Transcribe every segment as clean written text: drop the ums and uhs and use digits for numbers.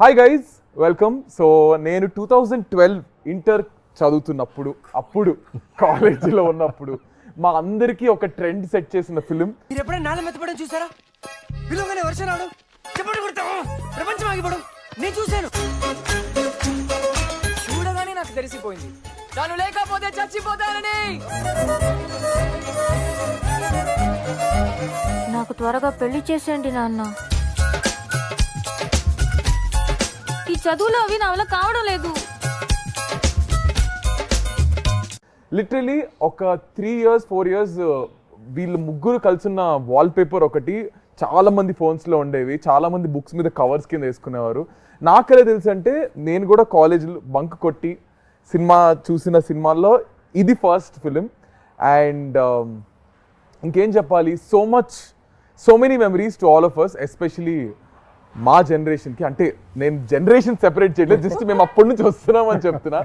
Hi guys, welcome. So నేను 2012 inter చదువుతున్నప్పుడు, అప్పుడు కాలేజీలో ఉన్నప్పుడు మా అందరికీ ఒక ట్రెండ్ సెట్ చేసిన ఫిలిం. మీరు ఎప్పుడైనా నాన్న మెత్తపడడం చూసారా? పిలువగానే వర్షం రావడం, చెప్పండి కొడతాం, ప్రపంచం ఆగిపోవడం నేను చూశాను. చూడగానే నాకు తెలిసిపోయింది తాను లేకపోతే చచ్చిపోతానని. నాకు త్వరగా పెళ్లి చేసేయండి నాన్న. ఈ చదువులు అవి నా వల్ల కావడం లేదు. లిటరలీ ఒక 3 years 4 years వీళ్ళు ముగ్గురు కలిసిన వాల్ పేపర్ ఒకటి చాలా మంది ఫోన్స్లో ఉండేవి. చాలా మంది బుక్స్ మీద కవర్స్ కింద వేసుకునేవారు. నాకలే తెలుసు అంటే నేను కూడా కాలేజీలో బంక్ కొట్టి సినిమా చూసిన సినిమాల్లో ఇది ఫస్ట్ ఫిలిం. అండ్ ఇంకేం చెప్పాలి, so many memories to all of us, especially మా జనరేషన్కి. అంటే నేను జనరేషన్ సెపరేట్ చేయలేదు, జస్ట్ మేము అప్పటి నుంచి వస్తున్నామని చెప్తున్నా.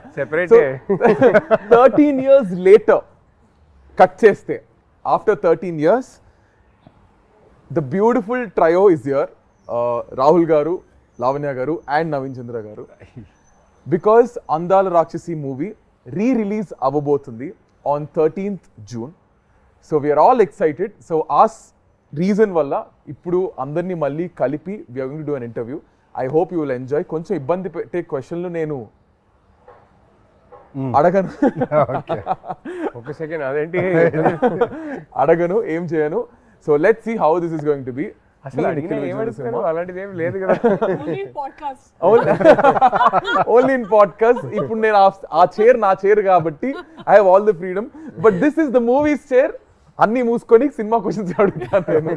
13 years లేటర్ కట్ చేస్తే, after 13 years the beautiful trio is here. Rahul గారు, లావణ్య గారు అండ్ నవీన్ చంద్ర గారు. Because Andala Rakshasi movie release అవ్వబోతుంది on 13th June. So we are all excited. So ఆ రీజన్ వల్ల ఇప్పుడు అందరినీ మళ్ళీ కలిపి we are going to do an interview. I hope you will enjoy. కొంచెం ఇబ్బంది పెట్టే క్వశ్చన్లు నేను అడగను. ఒక సెకండ్, అదేంటి అడగను, ఏం చేయను. So let's see how this is going to be. అసలు అలాంటిది ఏం లేదు కదా. Only in podcast. ఇప్పుడు నేను ఆ చైర్ నా చైర్ కాబట్టి I have all the freedom. But this is the movies chair. అన్ని మూసుకొని సినిమా క్వశ్చన్స్ అడుగుతాను.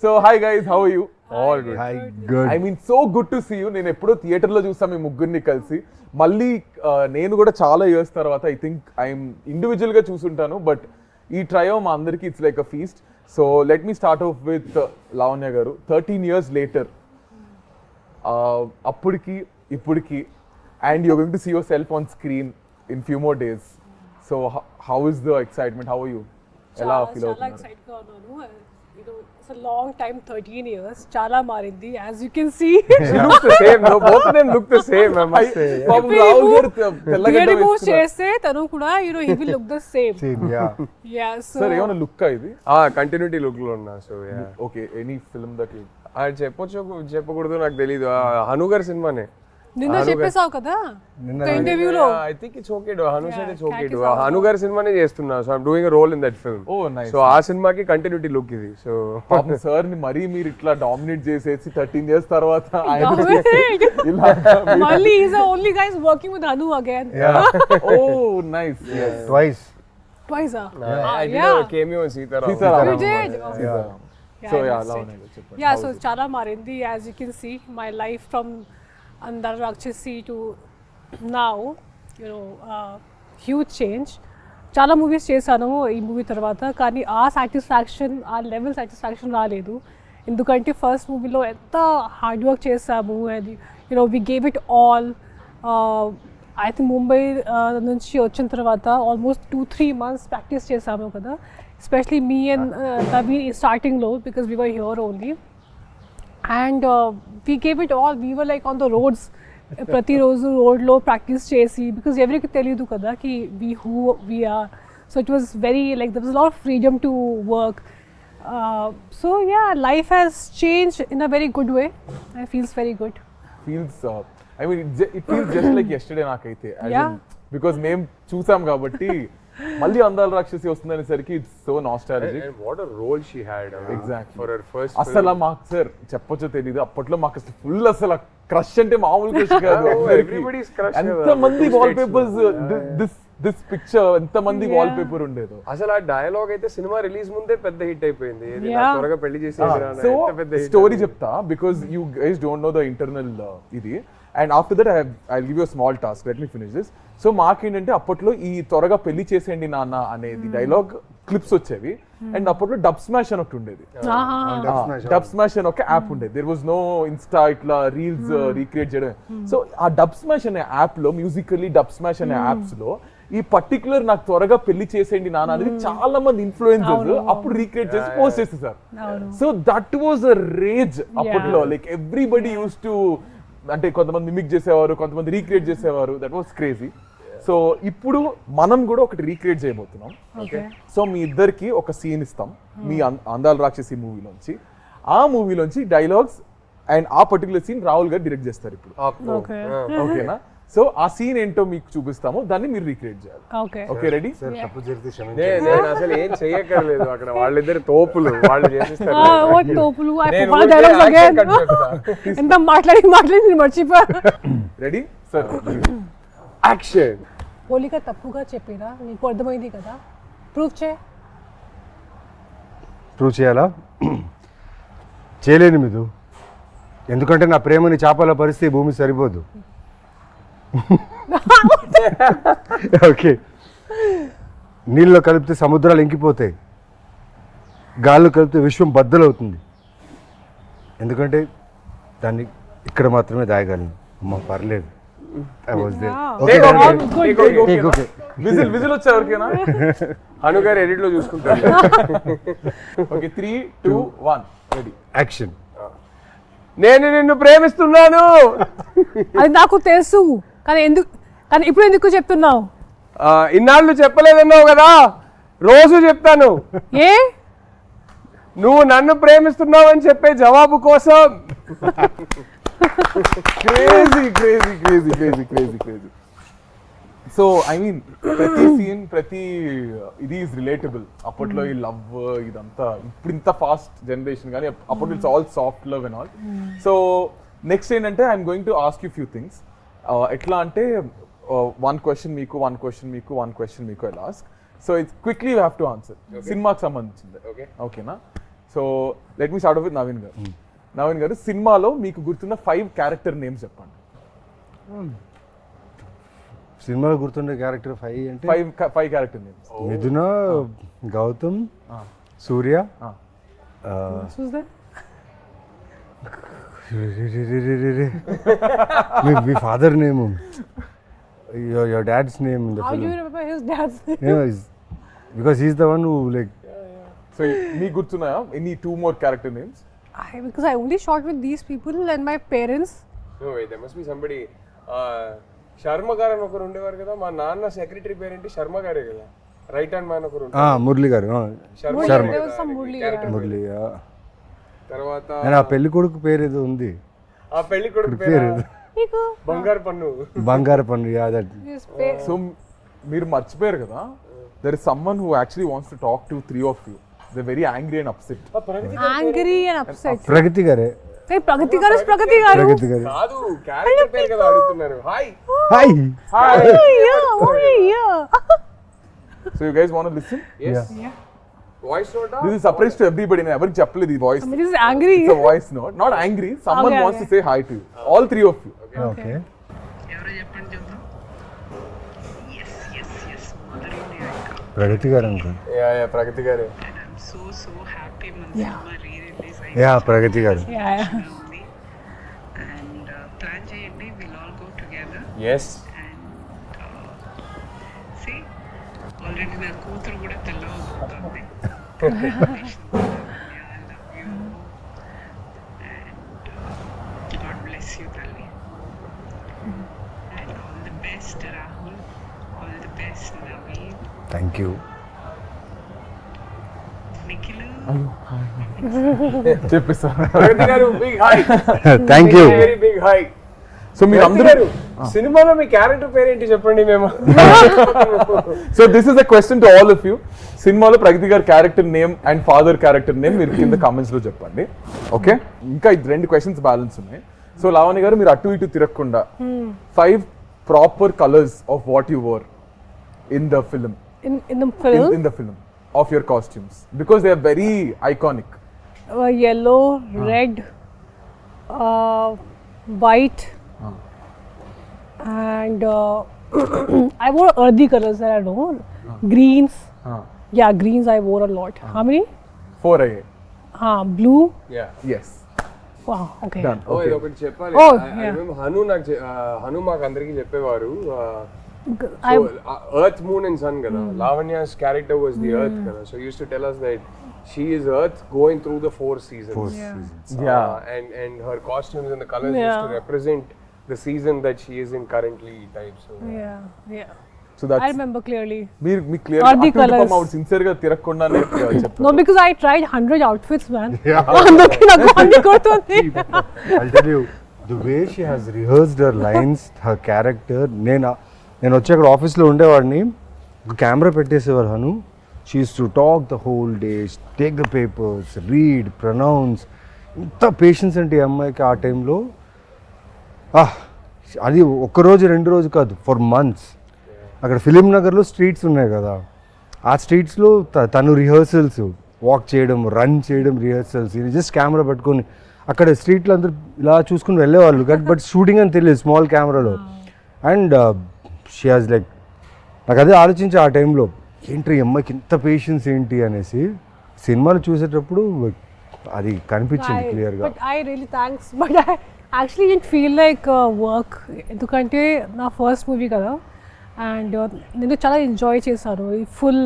So hi guys, how are you? All good. I mean so good to see you. నేను ఎప్పుడో థియేటర్లో చూస్తాను మీ ముగ్గురిని కలిసి. మళ్ళీ నేను కూడా చాలా ఇయర్స్ తర్వాత ఐ థింక్ ఐఎమ్ ఇండివిజువల్గా చూసుంటాను, బట్ ఈ ట్రయో మా అందరికీ it's like a feast. So let me start off with Lavanya garu. 13 years later, అప్పటికి ఇప్పటికి, and you're going to see yourself on screen in few more days. So how is the excitement? How are you? ఎలా feel అవుతున్నారు? చాలా excite గా ఉన్నాను. It's a long time, 13 years. చాలా మారింది, as you can see. Looks the same. No, both of them look the same, I must say. Rahul గారు తెల్లగడ్డ move చేస్తే తను కూడా he will look the same. Yeah, so sir ఏమైనా look ఇది? Continuity look లో ఉన్నా. So okay, any film that you చెప్పొచ్చు చెప్పకూడదు నాకు తెలీదు. హను గారి సినిమానే నిన్న చెప్పేసావు కదా ఇంటర్వ్యూలో. I think it's okay to Hanu said it's okay to. Hanu గారి సినిమానే చేస్తున్నా. So I am doing a role in that film. Oh nice. So ఆ సినిమాకి కంటిన్యూటీ లుక్ ఇది. సో పాపం సార్ ని మరీ మీరు ఇట్లా డామినేట్ చేసేసి 13 years తర్వాత మళ్ళీ is the only guys working with Hanu again. Oh nice. Twice. I did a cameo in You did? So yeah, Lavanya, చెప్పండి. Yeah, so చాలా మారింది, as you can see my life from Chandra Tripathi to now, huge change. చాలా movies చేశాను ఈ movie తర్వాత, కానీ ఆ satisfaction, ఆ లెవెల్ సాటిస్ఫాక్షన్ రాలేదు. ఎందుకంటే ఫస్ట్ మూవీలో ఎంత హార్డ్ వర్క్ చేసాము, and we gave it all. I think Mumbai నుంచి వచ్చిన తర్వాత ఆల్మోస్ట్ 2-3 months ప్రాక్టీస్ చేసాము కదా, ఎస్పెషలీ మీ అండ్ నవీన్ స్టార్టింగ్లో, because we were here only. And we gave it all. We were like on the roads, ప్రతిరోజు రోడ్లో practice చేసి, బికాస్ ఎవరికి తెలియదు కదా కి who we are. So it was very like there was lot of freedom to work. So yeah, life has change in a very good way. I feels very good. Feels I mean it feels just like yesterday నాకైతే, because మేము చూసాం కాబట్టి. మళ్ళీ అందాల రాక్షసి వస్తుందనేసరికి it's so nostalgic. And what a role she had. Exactly. For her first అసలు మాకు sir చెప్పొచ్చో తెలీదు, అప్పట్లో మాకు అసలు ఫుల్ అసలు క్రష్ అంటే మామూలు క్రష్ కాదు. Everybody's crush. ఎంతమంది వాల్ పేపర్స్, దిస్ పిక్చర్ ఎంతమంది వాల్ పేపర్ ఉండేదో. అసలు ఆ డైలాగ్ అయితే సినిమా రిలీజ్ ముందే పెద్ద హిట్ అయిపోయింది. త్వరగా పెళ్లి చేసి సో స్టోరీ చెప్తా, because you guys don't know the internal ఇది. And after that I give you small task, let me finish this. So మాకేంటంటే అప్పట్లో ఈ త్వరగా పెళ్లి చేసేయండి నాన్న అనేది డైలాగ్ క్లిప్స్ వచ్చేవి. అండ్ అప్పట్లో డబ్ స్మాష్ అని ఒకటి ఉండేది. డబ్ స్మాష్ అని ఒక యాప్ ఉండేది. దేర్ వాజ్ నో ఇన్స్టా ఇట్లా రీల్స్ రీక్రియేట్ చేయడం. సో ఆ డబ్ స్మాష్ అనే యాప్ లో, మ్యూజికల్లీ డబ్ స్మాష్ అనే యాప్స్ లో ఈ పర్టికులర్ నాకు త్వరగా పెళ్లి చేసేయండి నాన్న అనేది చాలా మంది ఇన్ఫ్లుయెన్సర్స్ అప్పుడు రీక్రియేట్ చేసి పోస్ట్ చేసేసారు. So that was a rage అప్పట్లో. లైక్ ఎవ్రీబడి యూస్ టు అంటే కొంతమంది మిమిక్ చేసేవారు, కొంతమంది రీక్రియేట్ చేసేవారు. That was crazy. సో ఇప్పుడు మనం కూడా ఒకటి రీక్రియేట్ చేయబోతున్నాం. సో మీ ఇద్దరికి ఒక సీన్ ఇస్తాం మీ అందాల రాక్షసి మూవీలోంచి. ఆ మూవీలోంచి డైలాగ్స్ అండ్ ఆ పర్టికులర్ సీన్ రాహుల్ గారు డైరెక్ట్ చేస్తారు ఇప్పుడు. ఓకేనా? సో ఆ సీన్ ఏంటో మీకు చూపిస్తాము, దాన్ని మీరు రీక్రియేట్ చేయాలి. Okay, ready? నేను అసలు ఏం చెయ్యక్కర్లేదు, అక్కడ వాళ్ళిద్దరు తోపులు, వాళ్ళు చేసిస్తారు. ఎంత మాట్లాడి మర్చిపో. Ready sir? యాక్షన్. పోలిక తప్పుగా చెప్పినా నీకు అర్థమైంది కదా, ప్రూవ్ చేయాలా? చేయలేను మీదు, ఎందుకంటే నా ప్రేమని చేపల పరిస్థితి భూమి సరిపోదు. ఓకే, నీళ్ళలో కలిపితే సముద్రాలు ఇంకిపోతాయి, గాల్లో కలిపితే విశ్వం బద్దలవుతుంది. ఎందుకంటే దాన్ని ఇక్కడ మాత్రమే దాయగలను. అమ్మ పర్లేదు. విజిల్ వచ్చా ఎవరికైనా? హను గారు ఎడిట్ లో చూసుకుంటారు. Okay, 3, 2, 1 ready, action. నేను నిన్ను ప్రేమిస్తున్నాను. అది నాకు తెలుసు, కానీ ఇప్పుడు ఎందుకు చెప్తున్నావు? ఇన్నాళ్ళు చెప్పలేదన్నావు కదా, రోజు చెప్తాను. ఏ? నువ్వు నన్ను ప్రేమిస్తున్నావు అని చెప్పే జవాబు కోసం. క్రేజీ. సో ఐ మీన్ ప్రతి సీన్, ప్రతి ఇది ఈజ్ రిలేటబుల్. అప్పట్లో ఈ లవ్ ఇదంతా, ఇప్పుడు ఇంత ఫాస్ట్ జనరేషన్, కానీ అప్పట్లో it's all soft love and all. So next ఏంటంటే I'm going to ask you few things. ఎట్లా అంటే 1 question మీకు, 1 question మీకు, 1 question మీకు I ask. So it's quickly you have to answer. సినిమాకి సంబంధించింది. ఓకేనా? So let me start off with Naveen గారు. నవీన్ గారు, సినిమాలో మీకు గుర్తున్న 5 క్యారెక్టర్ నేమ్స్ చెప్పండి. సినిమాలో గుర్తుండే క్యారెక్టర్ 5 అంటే 5 క్యారెక్టర్ నేమ్స్. మిథున, గౌతమ్, సూర్య, మీ father name, your dad's name in the How film. do you remember his dad's name? Yeah, because he's the one who like. So మీకు గుర్తున్నాయా any 2 more character names? Because I only shot with these people and my parents. No wait, there must be somebody. Sharma గారు అని ఒకరు ఉండేవారు కదా, మా నాన్న secretary పేరేంటి? శర్మ గారే కదా, రైట్ హ్యాండ్ మ్యాన్ ఒకరు. మురళి గారు. Sharma. There was some Murali. తర్వాత ఆ పెళ్లి కొడుకు పేరు ఏదో ఉంది. ఆ పెళ్లి కొడుకు పేరు బంగారు పన్ను. బంగారు పన్ను. సో మీరు మర్చిపోయారు కదా, there is someone who actually wants to talk to 3 of you. They're very angry and upset. Angry and upset. ప్రగతి గారే. ప్రగతి గారు. కాదు, క్యారెక్టర్ పేరు కదా అడుగుతున్నారు. Hi. So you guys want to listen? Yes. Voice note. This is surprise to everybody. నేను ఎవరికి చెప్పలేదు ఈ voice. This is angry. It's a voice note, not angry. Someone wants to say hi to you. All 3 of you. Okay. ప్రగతి గారు అనుకో. ప్రగతి గారు. ప్రగతి గారు. Yes. Already నా కూతురు కూడా తెల్లవబోతుంది. God bless you, Tali. And all the best, Rahul. All the best, Naveen. Thank you. Nikhil. చెప్పేస్తా. ప్రగతి గారు, big hi. Thank you. Very big hi. So మీరు అందరూ సినిమాలో మీ క్యారెక్టర్ పేరేంటి చెప్పండి మేము. So this is a question to all of you. సినిమాలో ప్రగతి గారి character name and father character name మీరు కింద కామెంట్స్ లో చెప్పండి. ఓకే, ఇంకా 2 questions బ్యాలెన్స్ ఉన్నాయి. సో లావణ్య గారు, మీరు అటు ఇటు తిరగకుండా 5 proper colours of what you wore in the film. In the film of your costumes, because they are very iconic. Yellow, red, white, and I wore earthy colors that I know. Greens. Yeah, greens I wore a lot. How many? 4 అయ్యాయి. Blue. Yes. Wow, okay. Done. ఓ, Okay. ఇది ఒకటి చెప్పాలి. Oh, I yeah. remember Hanu మాకు అందరికి చెప్పేవారు. I Earth, Moon and Sun kada. Lavanya's character was the Earth kada. So he used to tell us that she is Earth going through the 4 seasons. Yeah. And her costumes and the colors used to represent the season that she is in currently type. So Yeah. So that's I remember clearly. మీరు మీ clear Or the colours. Out sincere గా తిరగకుండానే చెప్పారు. No, because I tried 100 outfits, man. Yeah. అందుకే నాకు అన్ని గుర్తుంది. I'll tell you, the way she has rehearsed her lines, her character. నేను వచ్చి అక్కడ ఆఫీస్లో ఉండేవాడిని, కెమెరా పెట్టేసేవారు Hanu. She use to talk the whole day, take the papers, read, pronounce. ఇంత పేషెన్స్ అంటే ఈ అమ్మాయికి ఆ టైంలో. అది ఒక్కరోజు 2 రోజు కాదు, ఫర్ మంత్స్. అక్కడ ఫిలిం నగర్లో స్ట్రీట్స్ ఉన్నాయి కదా, ఆ స్ట్రీట్స్లో తను రిహర్సల్స్, వాక్ చేయడం, రన్ చేయడం, రిహర్సల్స్. ఇది జస్ట్ కెమెరా పట్టుకొని అక్కడ స్ట్రీట్లో అందరూ ఇలా చూసుకుని వెళ్ళేవాళ్ళు, బట్ షూటింగ్ అని తెలియదు స్మాల్ కెమెరాలో. అండ్ షీ హాజ్ లైక్, నాకు అదే ఆలోచించి ఆ టైంలో, ఏంటి ఈ అమ్మాయికి ఇంత పేషెన్స్ ఏంటి అనేసి. సినిమాలు చూసేటప్పుడు అది కనిపించింది క్లియర్గా. But I really thanks. But I actually didn't feel like work. ఎందుకంటే నా ఫస్ట్ మూవీ కదా, అండ్ నేను చాలా ఎంజాయ్ చేశాను ఈ ఫుల్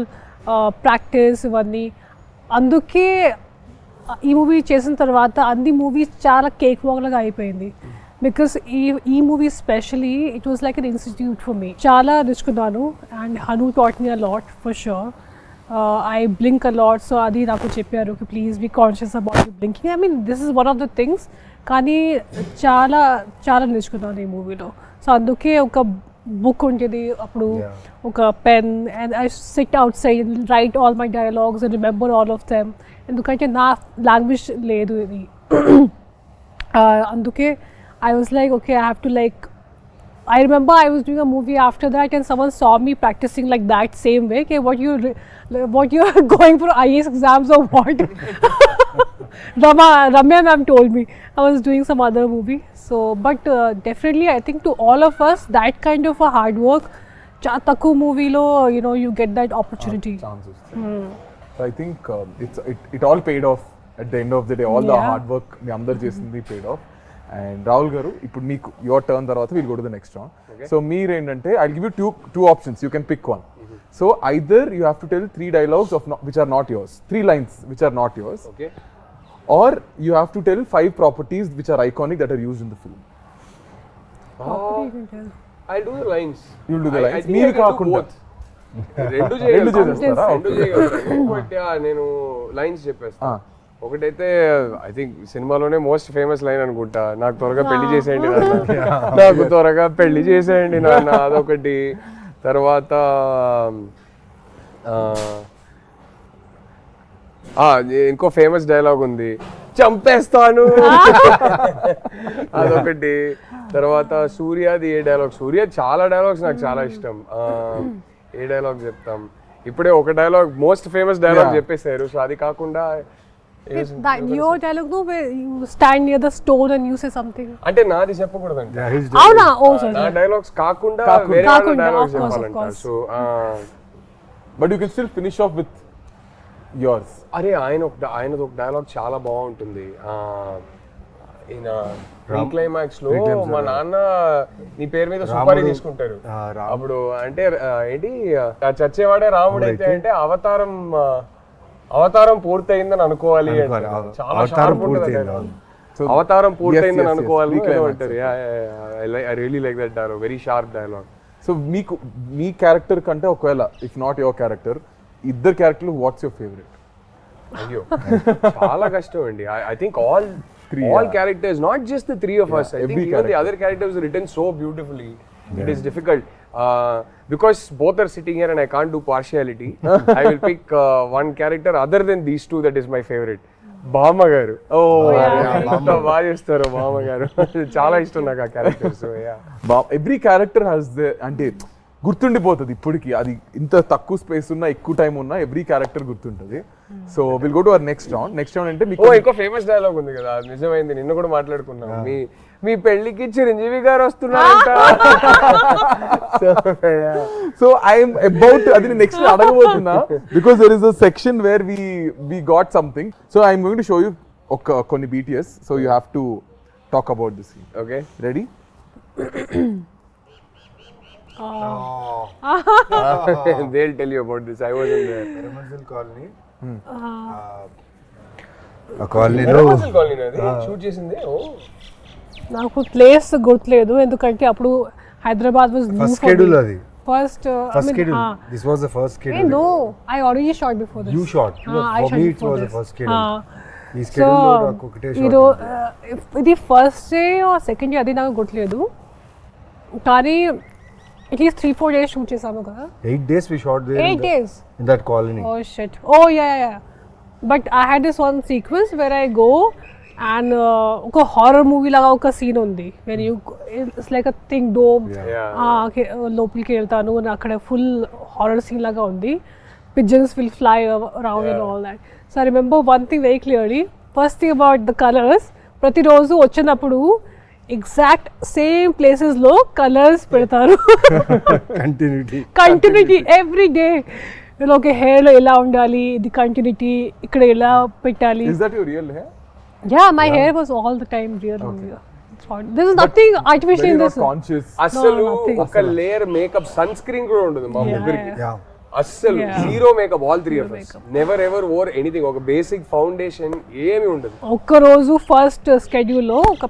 ప్రాక్టీస్ ఇవన్నీ. అందుకే ఈ మూవీ చేసిన తర్వాత అన్ని మూవీస్ చాలా కేక్ వాక్ లాగా అయిపోయింది. బికాస్ ఈ movie specially it was like an institute for me. చాలా నేర్చుకున్నాను, and Hanu taught me a lot for sure. I blink a lot, so అది నాకు చెప్పారు కి please be conscious about you blinking. I mean this is one of the things. కానీ చాలా చాలా నేర్చుకున్నాను ఈ మూవీలో. సో అందుకే ఒక బుక్ ఉంటుంది అప్పుడు, ఒక pen, and I SIT out side right all my dialogues and remember all of them. ఎందుకంటే నా లాంగ్వేజ్ లేదు ఇది. అందుకే I was like, okay, I have to like, I remember I was doing a movie after that and someone saw me practicing like that same way. Okay, what you are going for IAS exams or what? Ramya ma'am told me I was doing some other movie. So, but definitely I think to all of us, that kind of a hard work, Takku movie lo, you know, you get that opportunity. So I think it all paid off at the end of the day. All the hard work మీ అందరు చేసింది paid off. And Rahul garu, ఇప్పుడు మీకు your turn తర్వాత will go to the next round. So మీరేంటంటే I give you two options, you can pick one. So either you have to tell 3 dialogues which are not yours, 3 lines which are not yours, okay, or you have to tell 5 properties which are iconic that are used in the film. I'll do the lines. You'll do the lines. మీరు కాకుండా రెండు చేసేస్తారా? But నేను lines చెప్పేస్తాను. ఒకటైతే I think సినిమాలోనే most famous line అనుకుంటా, నాకు త్వరగా పెళ్లి చేసేయండి నాన్న, నాకు త్వరగా పెళ్లి చేసేయండి నాన్న, అదొకటి. తర్వాత ఇంకో ఫేమస్ డైలాగ్ ఉంది, చంపేస్తాను, అదొకటి. తర్వాత సూర్యది ఏ డైలాగ్, సూర్య చాలా డైలాగ్స్ నాకు చాలా ఇష్టం. ఏ డైలాగ్ చెప్తాం, ఇప్పుడే ఒక డైలాగ్ మోస్ట్ ఫేమస్ డైలాగ్ చెప్పేశారు. సో అది కాకుండా your dialogue, no, where you stand near the stone and you say something. అంటే నాది చెప్పకూడదండి, అవునా? ఓ సారీ, నా డైలాగ్స్ కాకుండా వేరే డైలాగ్స్ చెప్పాలంట. So but you can still finish off with yours. అరే ఆయనది ఒక డైలాగ్ చాలా బాగుంటుంది. ఈయన క్లైమాక్స్ లో మా నాన్న నీ పేరు మీద సుపారీ తీసుకుంటారు. అప్పుడు అంటే ఏంటి, చచ్చేవాడే రాముడు అయితే అంటే అవతారం పూర్తయిందని అనుకోవాలి అంటారు. చాలా షార్ప్ ఉంటుంది, అవతారం పూర్తయిందని అనుకోవాలి అంటారు. I really like that dialogue, very sharp dialogue. So మీకు మీ క్యారెక్టర్ కంటే ఒకవేళ ఇఫ్ నాట్ యువర్ క్యారెక్టర్, ఇద్దరు క్యారెక్టర్లు వాట్స్ యువర్ ఫేవరెట్? అయ్యో చాలా కష్టం అండి. I think all characters, not just the 3 of us. I think even the other characters are written so beautifully. It is difficult because both are sitting here and I can't do partiality. I will pick one character other than these 2 that is my favorite. బామ్మ గారు, బాగా చేస్తారు బామ్మ గారు, చాలా ఇష్టం నాకు ఆ character. So every character has అంటే గుర్తుండిపోతుంది ఇప్పటికి. అది ఇంత తక్కువ స్పేస్ ఉన్నా ఎక్కువ టైం ఉన్నా ఎవ్రీ క్యారెక్టర్ గుర్తుంటుంది. So will go to our next round. Next round అంటే మీకు ఇంకో ఫేమస్ డైలాగ్ ఉంది కదా, నిజమైంది, నిన్న కూడా మాట్లాడుకున్నాం. మీ పెళ్లికి చిరంజీవి గారు వస్తున్నారంట. సో ఐఎమ్ అబౌట్ అది నెక్స్ట్ అడగబోతున్నా, because there is a section where we got something. So I'm going to show you కొన్ని BTS. So you have to talk about this. Okay, ready? They'll tell you about this. I wasn't there. Permanent colony. Permanent colony అది shoot చేసింది. నాకు place గుర్తులేదు ఎందుకంటే అప్పుడు Hyderabad was first schedule అది first first schedule this was the first schedule no I already shot before this you shot I for shot me it before was the this. First schedule ఈ so schedule లో నాకు ఒకటే shot ఇది first day second day అది నాకు గుర్తులేదు కానీ at least 3-4 days shoot చేసాము కదా 8 days we shot there 8 days in that colony. Oh shit. Oh yeah. But I had this one sequence where I go and ఒక హారర్ మూవీ లాగా ఒక scene ఉంది when you it's like a thing dome లోపలికి వెళ్తాను అక్కడ full horror scene లాగా ఉంది pigeons will fly around and all that. So I remember one thing very clearly. First thing about the colors, ప్రతిరోజు వచ్చినప్పుడు ఎగ్జాక్ట్ సేమ్ ప్లేసెస్ లో colours పెడతారు continuity every day okay hair లో ఎలా ఉండాలి ఇది కంటిన్యూటీ ఇక్కడ ఎలా పెట్టాలి Is that your real hair? Yeah, my hair was all the time real. This is nothing artificial Very in not this. conscious. అసలు nothing. ఒక లేయర్ మేకప్ సన్ స్క్రీన్ కూడా ఉండదు మా ముగ్గురికి Yeah. అస్సలు zero makeup all three of us never ever wore anything ఒక basic foundation ఏమీ ఉండదు ఒక్కరోజు ఫస్ట్ స్కెడ్యూల్లో ఒక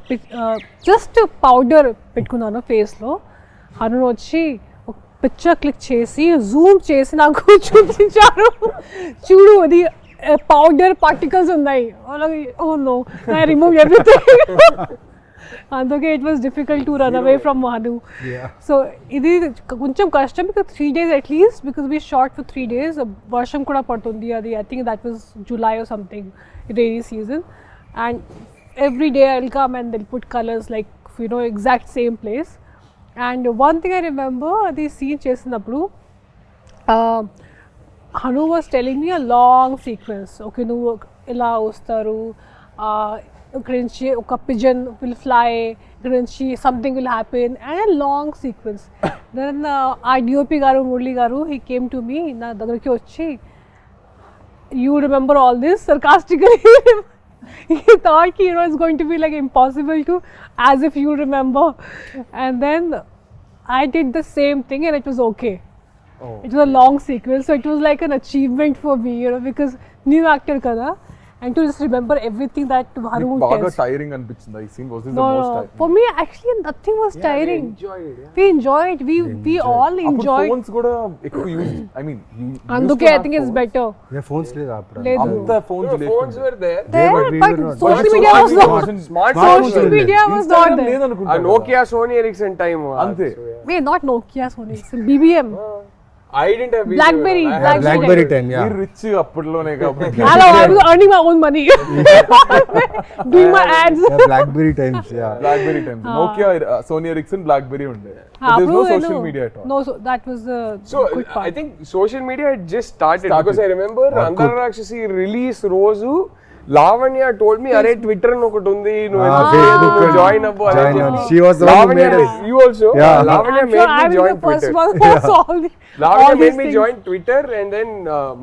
జస్ట్ పౌడర్ పెట్టుకున్నాను ఫేస్లో హను వచ్చి ఒక పిక్చర్ క్లిక్ చేసి జూమ్ చేసి నాకు చూపించారు చూడు అది పౌడర్ పార్టికల్స్ ఉన్నాయి oh no I remove everything అందుకే it was difficult to run away from Hanu so ఇది కొంచెం కష్టం because 3 days at least because we shot for 3 days వర్షం కూడా పడుతుంది అది I think that was July or something rainy season and every day I will come and they'll put colours like you know exact same place and one thing I remember అది scene చేసినప్పుడు Hanu was telling me a long sequence okay నువ్వు ఇలా వస్తారు ఇక్కడ నుంచి ఒక pigeon will fly ఇక్కడ నుంచి something will happen and long sequence then ఆ డిఓపి గారు మురళి గారు హీ కేమ్ టు మీ నా దగ్గరికి వచ్చి you remember all this sarcastically he thought you know it's going to be like impossible to as if you remember and then I did the same thing and it was okay. It was a long sequence so it was like an achievement for me you know because new actor kada and to just remember everything that Haru బాగా tells. Tiring అనిపించింది ఈ scene was this the No, most no. Tiring For me actually nothing was tiring. We enjoyed. We all enjoyed. Phones కూడా ఎక్కువ use I mean అందుకే I think it's better. Yeah, phones లేదు అప్పుడు లేదు. అంత phones phones were there There, but we but were not. social But media was social not. media smart Social media was not there. ఆ లేదనుకుంటా Nokia Sony Ericsson time అంతే Wait, not Nokia, Sony. It's BBM. I didn't have Blackberry. BlackBerry time, yeah. మీరు rich అప్పట్లోనే కాబట్టి Hello, I was earning my own money. Doing my ads. Yeah, BlackBerry times, yeah. BlackBerry times Nokia Sony Ericsson BlackBerry ఉండే Appu, no I social know. Media at all No, so that was the So good part. I think social media had just started because I remember Andhra Rakshasi release రోజు Lavanya told me అరే Twitter అని ఒకటి ఉంది నువ్వు join అవ్వు అని Join on. చెప్పి She was the one who made it. you also Yeah. Lavanya I'm sure made I me was join the first Twitter one who saw all Lavanya made these me things. join Twitter and then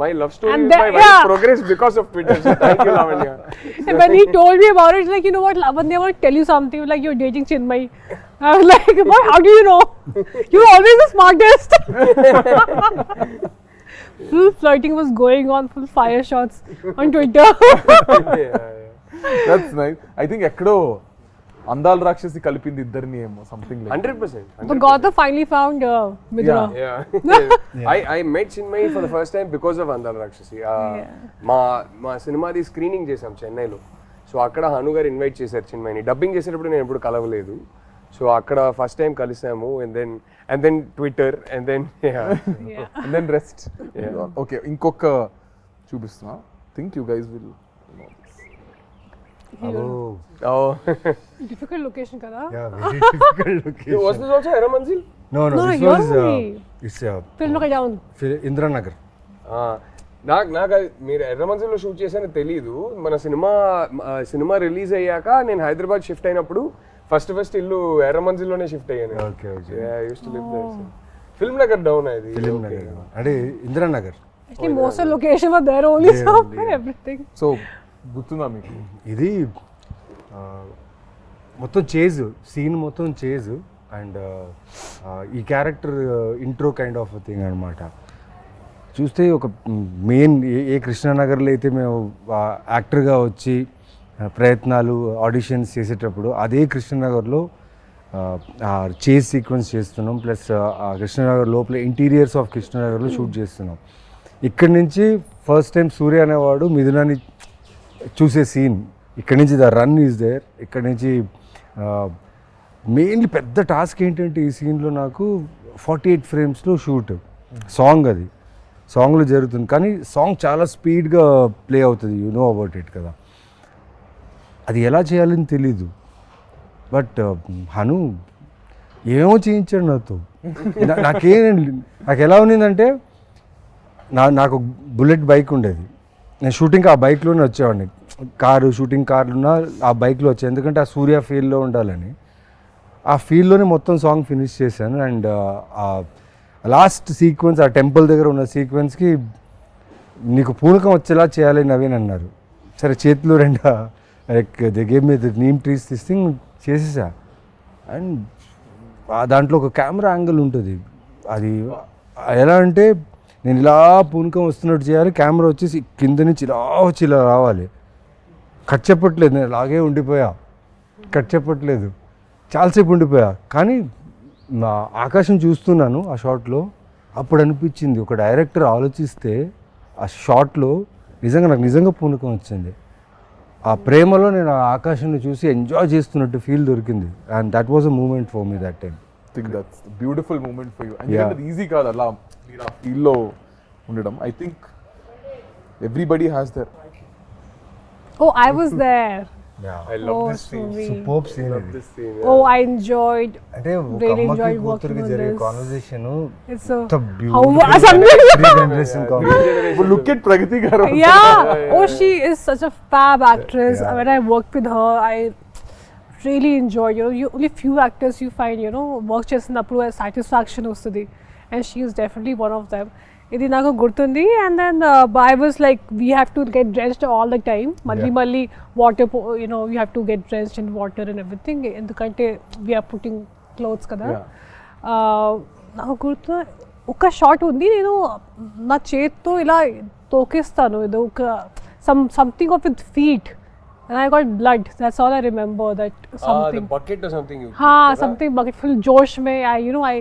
my love story And with then- my wife yeah. progressed because of Twitter. So thank you, Lavanya. And when he told me about it, like, you know what, Lavanya, I want to tell you something, like, you're dating Chinmay. I was like, what, how do you know? You're always the smartest. Full flirting was going on, full fire shots on Twitter. That's nice I think ఎక్కడో అందాల రాక్షసి కలిపింది ఇద్దరిని ఏమో something like 100%. But Gautam finally found Midra. Yeah. I met Chinmay for the first time because of Andhra Rakshasi. మా సినిమాది screening చేసాం చెన్నైలో so అక్కడ హను గారు ఇన్వైట్ చేశారు చిన్మయ్ని డబ్బింగ్ చేసేటప్పుడు నేను ఎప్పుడు కలవలేదు సో అక్కడ ఫస్ట్ టైం కలిసాము and then Twitter and then and then rest okay ఇంకొక చూపిస్తున్నా think you guys will Difficult location, kada? Yeah, very difficult location. was this also Era Manzil? No, No, this you're was only- it's Film look down. Indira Nagar. నాకు మీరు ఎర్రమంజిల్లో shoot చేశానో తెలీదు మన cinema release అయ్యాక నేను Hyderabad shift అయినప్పుడు first ఇల్లు ఎర్రమంజిల్లోనే shift అయ్యాను Okay. ఫిల్మ్ నగర్ డౌన్ అది Film Nagar. అంటే Indira Nagar. Actually, most of the location were there only, somewhere, everything. So గుర్తుందా మీకు ఇది మొత్తం చేజ్ సీన్ మొత్తం చేజ్ అండ్ ఈ character intro kind of thing అనమాట చూస్తే ఒక మెయిన్ ఏ కృష్ణానగర్లో అయితే మేము యాక్టర్గా వచ్చి ప్రయత్నాలు ఆడిషన్స్ చేసేటప్పుడు అదే కృష్ణనగర్లో చేజ్ సీక్వెన్స్ చేస్తున్నాం, ప్లస్ కృష్ణనగర్ లోపల ఇంటీరియర్స్ ఆఫ్ కృష్ణనగర్లో షూట్ చేస్తున్నాం. ఇక్కడి నుంచి ఫస్ట్ టైం సూర్య అనేవాడు మిథునాన్ని చూసే సీన్, ఇక్కడి నుంచి ద రన్ ఈజ్ దేర్. ఇక్కడి నుంచి మెయిన్లీ పెద్ద టాస్క్ ఏంటంటే ఈ సీన్లో నాకు 48 ఫ్రేమ్స్లో షూట్, సాంగ్ అది సాంగ్లో జరుగుతుంది, కానీ సాంగ్ చాలా స్పీడ్గా ప్లే అవుతుంది, యు నో అబౌట్ ఇట్ కదా. అది ఎలా చేయాలని తెలీదు, బట్ హను ఏమో చేయించాడు నాతో. నాకు ఎలా ఉన్నిందంటే నాకు బుల్లెట్ బైక్ ఉండేది, నేను షూటింగ్కి ఆ బైక్లోనే వచ్చేవాడిని. షూటింగ్ కార్లున్నా ఆ బైక్లో వచ్చాను, ఎందుకంటే ఆ సూర్య ఫీల్డ్లో ఉండాలని. ఆ ఫీల్డ్లోనే మొత్తం సాంగ్ ఫినిష్ చేశాను. అండ్ లాస్ట్ సీక్వెన్స్, ఆ టెంపుల్ దగ్గర ఉన్న సీక్వెన్స్కి నీకు పూనకం వచ్చేలా చేయాలి నవీన్ అన్నారు. సరే చేతిలో దే గేమ్ మీద నీమ్ ట్రీస్ థింగ్ చేసేసా. అండ్ దాంట్లో ఒక కెమెరా యాంగిల్ ఉంటుంది, అది ఎలా అంటే నేను ఇలా పూనకం వస్తున్నట్టు చేయాలి, కెమెరా వచ్చేసి కింద నుంచి ఇలా వచ్చి ఇలా రావాలి. కట్ చెప్పట్లేదు, నేను అలాగే ఉండిపోయా, కట్ చెప్పట్లేదు, చాలాసేపు ఉండిపోయా. కానీ ఆకాశం చూస్తున్నాను ఆ షాట్లో, అప్పుడు అనిపించింది ఒక డైరెక్టర్ ఆలోచిస్తే ఆ షాట్లో నాకు నిజంగా పూనకం వచ్చింది. ఆ ప్రేమలో నేను ఆ ఆకాశాన్ని చూసి ఎంజాయ్ చేస్తున్నట్టు ఫీల్ దొరికింది. And that was a moment for me that time. Think that's beautiful moment for you. And easy కాదు అలా మీరు ఆ ఫీల్లో ఉండడం. I think everybody has their. Oh, I was there. I love Oh, this scene. sweet. Superb scene Love ఇది. this scene. Oh, I enjoyed. అంటే ఒక Really అమ్మకి enjoyed కూతురికి working on జరిగే this. Conversation It's so how Look at Pragati garu. yeah. Oh, she is such a fab actress. When I worked with her, I really enjoyed. You only few actors you find work చేసినప్పుడు satisfaction వస్తుంది, and she is definitely one of them. ఇది నాకు గుర్తుంది. And then I was like, we have to get drenched all the time. మళ్ళీ water you have to get drenched in water and everything, ఎందుకంటే we are putting clothes కదా. నాకు గుర్తు ఒక shot ఉంది, నేను నా చేత్తో ఇలా తోకేస్తాను, ఇది ఒక something of with feet, and I got blood. That's all I remember. That something The bucket or something you something bucket full josh mein I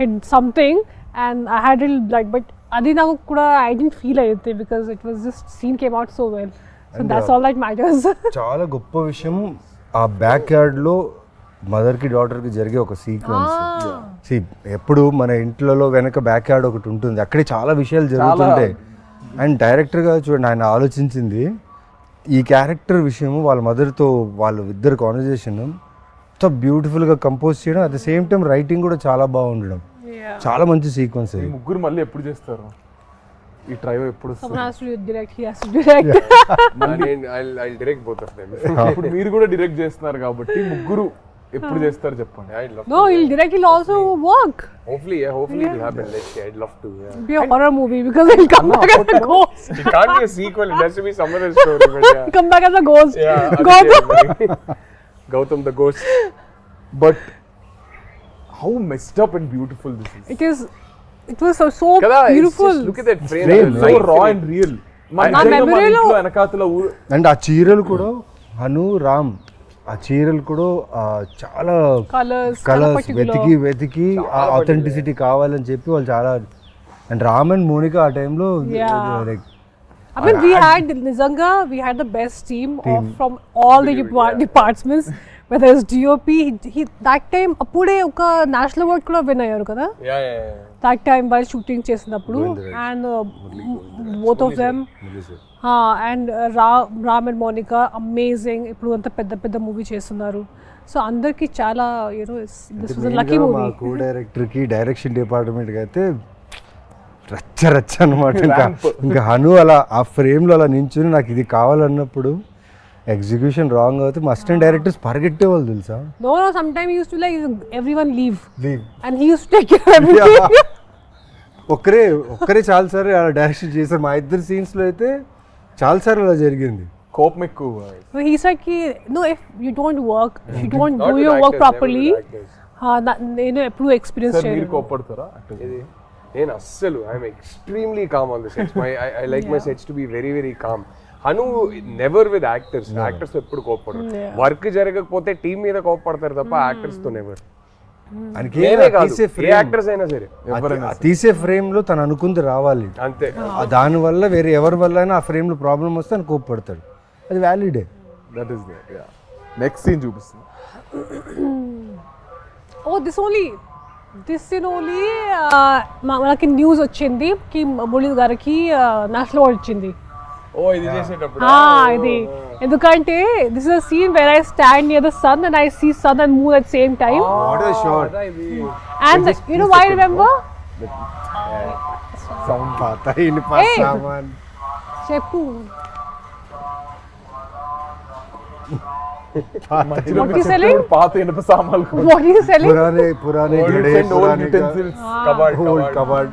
hit something and I had a little blood, but adi naku kuda I didn't feel anything because it was just scene came out so well. So and that's all that matters. చాలా గొప్ప విషయం ఆ back యార్డ్లో మదర్కి డాటర్కి జరిగే ఒక sequence. ఎప్పుడు మన ఇంట్లో వెనక బ్యాక్ యార్డ్ ఒకటి ఉంటుంది, అక్కడే చాలా విషయాలు జరుగుతుంటాయి. అండ్ డైరెక్టర్గా చూడండి, ఆయన ఆలోచించింది ఈ క్యారెక్టర్ విషయం, వాళ్ళ మదర్తో వాళ్ళ ఇద్దరు కాన్వర్జేషన్ ఎంతో బ్యూటిఫుల్గా కంపోజ్ చేయడం, at the same time writing కూడా చాలా బాగుండడం. చాలా మంచి సీక్వెన్స్. ఈ ముగ్గురు మళ్ళీ ఎప్పుడు చేస్తారు ఈ ట్రైవ్? ఎప్పుడు someone has to direct, he has to direct. I'll direct both of them. ఇప్పుడు మీరు కూడా డైరెక్ట్ చేస్తున్నారు కాబట్టి ముగ్గురు ఎప్పుడు చేస్తారు చెప్పండి. I'd love No, he'll direct, he'll also work. hopefully it'll happen. Let's see. I'd love to. It'll be a horror movie because he'll come back as a ghost. It can't be a sequel. It has to be some other story. But yeah. Come back as a ghost. Yeah. Gautam the ghost. But how messed up and beautiful this is. It was so Kada, beautiful. just look at that frame. So raw and real. నా మెమరీలో వెనకాతల and ఆ చీరలు కూడా హను రామ్, ఆ చీరలు కూడా చాలా కలర్స్ వెతికి ఆ ఆథెంటిసిటీ కావాలని చెప్పి వాళ్ళు చాలా. అండ్ రామ్ అండ్ మోనికా ఆ టైంలో I mean, we had the best team from all the departments. Whether it's DOP, he that time appude oka national award kuda win ayyaru kada. Yeah. That time while shooting chesinappudu, and both of them and Ram and Monica amazing. Ippudu anta pedda movie chestunaru. So andarki chala this was a lucky movie. మా co director కి direction department కి అయితే రచ్చ అనమాట. ఇంకా హను అలా ఆ frame లో అలా నించుని నాకు ఇది కావాలన్నప్పుడు ఎగ్జిక్యూషన్ రాంగ్ అవుతే మా అసిస్టెంట్ డైరెక్టర్స్ పరిగెట్టేవాళ్ళు తెలుసా. No, sometimes he used to like everyone leave and he used to take care of everything. ఒక్కరే చాలా సార్లు అలా డైరెక్షన్ చేశారు. మా ఇద్దరు సీన్స్ లో అయితే చాలా సార్లు అలా జరిగింది. కోపం ఎక్కువ. So he said if you don't work, if you don't do your work properly, నేను ఎప్పుడు ఎక్స్పీరియన్స్ చేయలేదు. మీరు కోపడతారా? నేను అస్సలు I'm extremely calm on the sets. I like my sets to be very very calm. Hanu never with actors ఎప్పుడు కోప్పడరు. Work జరగకపోతే టీం మీద కోప్పడతారు తప్ప యాక్టర్స్ తో నెవర్. యాక్టర్స్ అయినా సరే తీసే ఫ్రేమ్ లో తను అనుకుంది రావాలి అంతే. దాని వల్ల వేరే ఎవరి వల్ల అయినా ఆ ఫ్రేమ్ లో ప్రాబ్లం వస్తే అని కోప్పడతాడు. అది వ్యాలిడే. That is there. Next scene చూపిస్తుంది. ఓ దిస్ సీన్ ఓన్లీ మనకి న్యూస్ వచ్చింది కి మురళి గారికి నేషనల్ అవార్డ్ వచ్చింది. ఓ ఇది చేసేటప్పుడు ఇది ఎందుకంటే this is a scene where I stand near the sun and I see sun and moon at same time. What a shot. And you know why I remember sound పాత ఇన్ పాస్ సామాన్ చెప్పు. What is selling? పాత ఇనుప సామాన్లు. What is selling? పురానే old utensils. కబడ్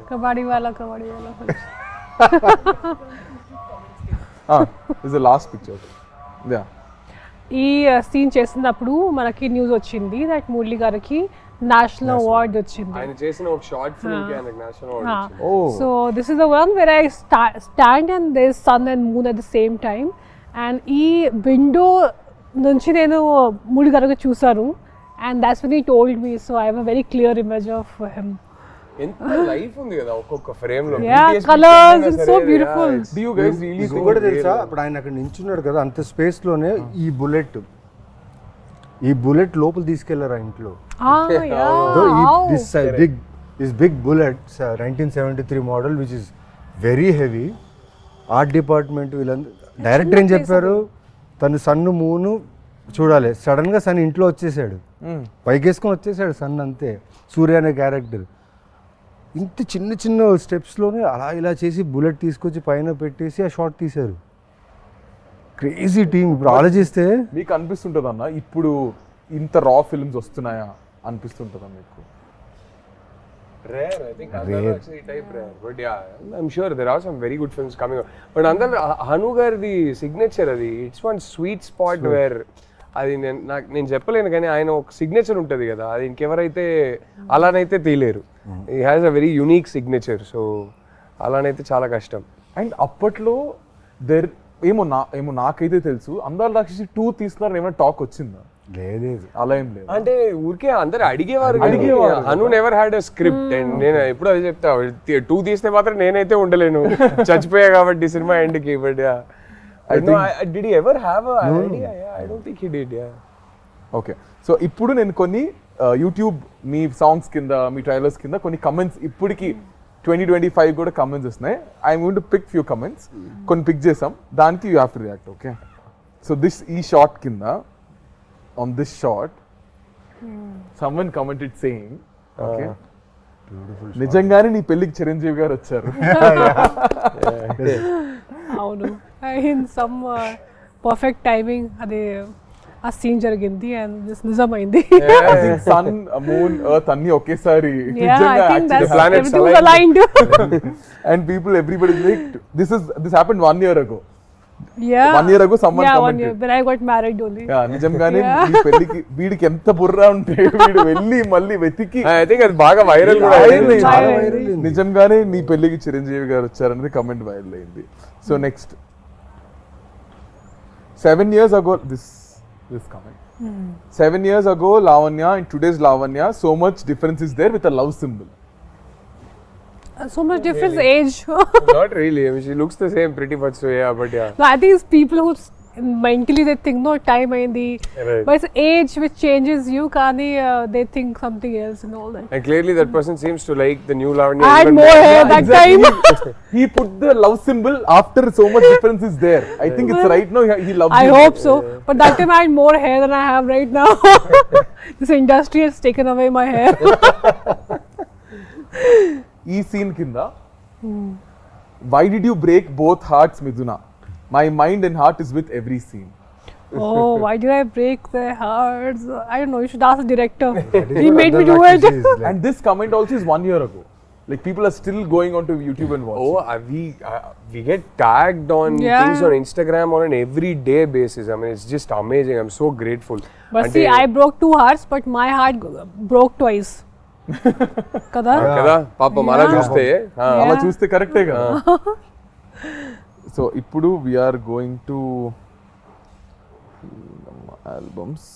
కబడ్డీ వాలా. This is the last picture. Yeah. ఈ సీన్ చేసినప్పుడు మనకి న్యూస్ వచ్చింది దట్ మురళి గారికి నేషనల్ అవార్డ్ వచ్చింది. ఆయన చేసిన ఒక షార్ట్ ఫిల్మ్ కి ఆయనకి నేషనల్ అవార్డ్ వచ్చింది. Oh. So this is the one where I stand and there's sun and moon at the same time. And ఈ విండో నుంచి నేను మురళి గారికి చూసాను. And that's when he told me. So I have a very clear image of him. ఎంత life ఉంది కదా ఒక్కొక్క frame లో. Yeah, colors and so beautiful. Do you guys really think కూడా తెలుసా అప్పుడు ఆయన అక్కడ నించున్నాడు కదా అంత స్పేస్ లోనే ఈ బుల్లెట్ లోపల తీసుకెళ్లారు ఆ ఇంట్లో. This big bullet 1973 model which is very heavy. Art department వీళ్ళందరూ డైరెక్టర్ ఏం చెప్పారు, తను సన్ను మూను చూడాలి, సడన్ గా సన్ ఇంట్లో వచ్చేసాడు, పైకేసుకొని వచ్చేసాడు సన్, అంతే. సూర్య అనే క్యారెక్టర్ ఇంత చిన్న చిన్న స్టెప్స్లోనే అలా ఇలా చేసి బుల్లెట్ తీసుకొచ్చి పైన పెట్టేసి ఆ షాట్ తీశారు. Crazy team. ఇప్పుడు ఆలోచిస్తే మీకు అనిపిస్తుంటుంది అన్న ఇప్పుడు ఇంత రా ఫిల్మ్స్ వస్తున్నాయా అనిపిస్తుంటుందా మీకు? Rare, I think. Rakshasi type rare, but yeah, I'm sure there are some very good films coming up. But andar Hanu gardi signature adi, it's one sweet spot where అది నేను చెప్పలేను కానీ ఆయన ఒక సిగ్నేచర్ ఉంటుంది కదా, అది ఇంకెవరైతే అలానైతే తీయలేరు. He has a very unique signature. So అలానైతే చాలా కష్టం. అండ్ అప్పట్లో ఏమో నాకైతే తెలుసు అందాల రాక్షసి 2 తీస్తున్నారని ఏమైనా టాక్ వచ్చిందా? లేదు, అలా ఏం లేదు. అంటే ఊరికే అందరు అడిగేవారు. Hanu never had a script. And నేను ఎప్పుడు అది చెప్తా, 2 తీస్తే మాత్రం నేనైతే ఉండలేను, చచ్చిపోయా కాబట్టి సినిమా ఎండ్కి. But did he ever have a idea? Yeah, I don't think he did. Yeah. Okay. So ఇప్పుడు నేను కొన్ని యూట్యూబ్ మీ సాంగ్స్ కింద మీ ట్రైలర్స్ కింద కొన్ని కమెంట్స్ ఇప్పటికి 2025 కూడా కమెంట్స్ వస్తున్నాయి. I'm going to pick few comments. కొన్ని పిక్ చేసాం, దానికి you have to react. Okay. So ఈ షాట్ కింద on this shot someone commented saying okay నిజంగానే నీ పెళ్ళికి చిరంజీవి గారు వచ్చారు. అవును, ఇన్ సమ్ పర్ఫెక్ట్ టైమింగ్ అది ఆ సీన్ జరిగింది అండ్ దిస్ నిజమైంది. సన్ మూన్ ఎర్త్ అన్ని ఒకేసారి and people everybody like this happened 1 year ago. Yeah, 1 year ago someone commented. 1 year when I got married only. Yeah, నిజంగానే నీ పెళ్ళికి వీడికి ఎంత బుర్ర ఉంటే వీడు వెళ్ళి మళ్ళీ వెతికి I think అది బాగా వైరల్ కూడా అయింది. నిజంగానే నీ పెళ్ళికి చిరంజీవి గారు వచ్చారనేది కమెంట్ వైరల్ అయింది. So next 7 years ago this comment. 7 years ago Lavanya and today's Lavanya, so much difference is there with a love symbol. So much difference age. Not really. I mean, she looks the same pretty much. So yeah, but yeah. No, I think it's people who mentally they think no time aindi, Right. but it's age which changes you. Kani they think something else and all that. And clearly that person seems to like the new Lavanya. I had even more hair that time. He put the love symbol after so much difference is there. I think it's right now he loves I you. hope so. But that time I had more hair than I have right now. This industry has taken away my hair. ఈ scene కింద why did you break both hearts Miduna? My mind and heart is with every scene. Oh, why did I break their hearts? I don't know. You should ask the director. He made me do it. And this comment also is 1 year ago. Like people are still going onto YouTube and watching. Oh, we get tagged on things on Instagram on an everyday basis. I mean, it's just amazing. I'm so grateful. But see, I broke 2 hearts, but my heart broke twice. కదా కదా పాపం అలా చూస్తే అలా చూస్తే కరెక్టే కదా. So ఇప్పుడు we're going to albums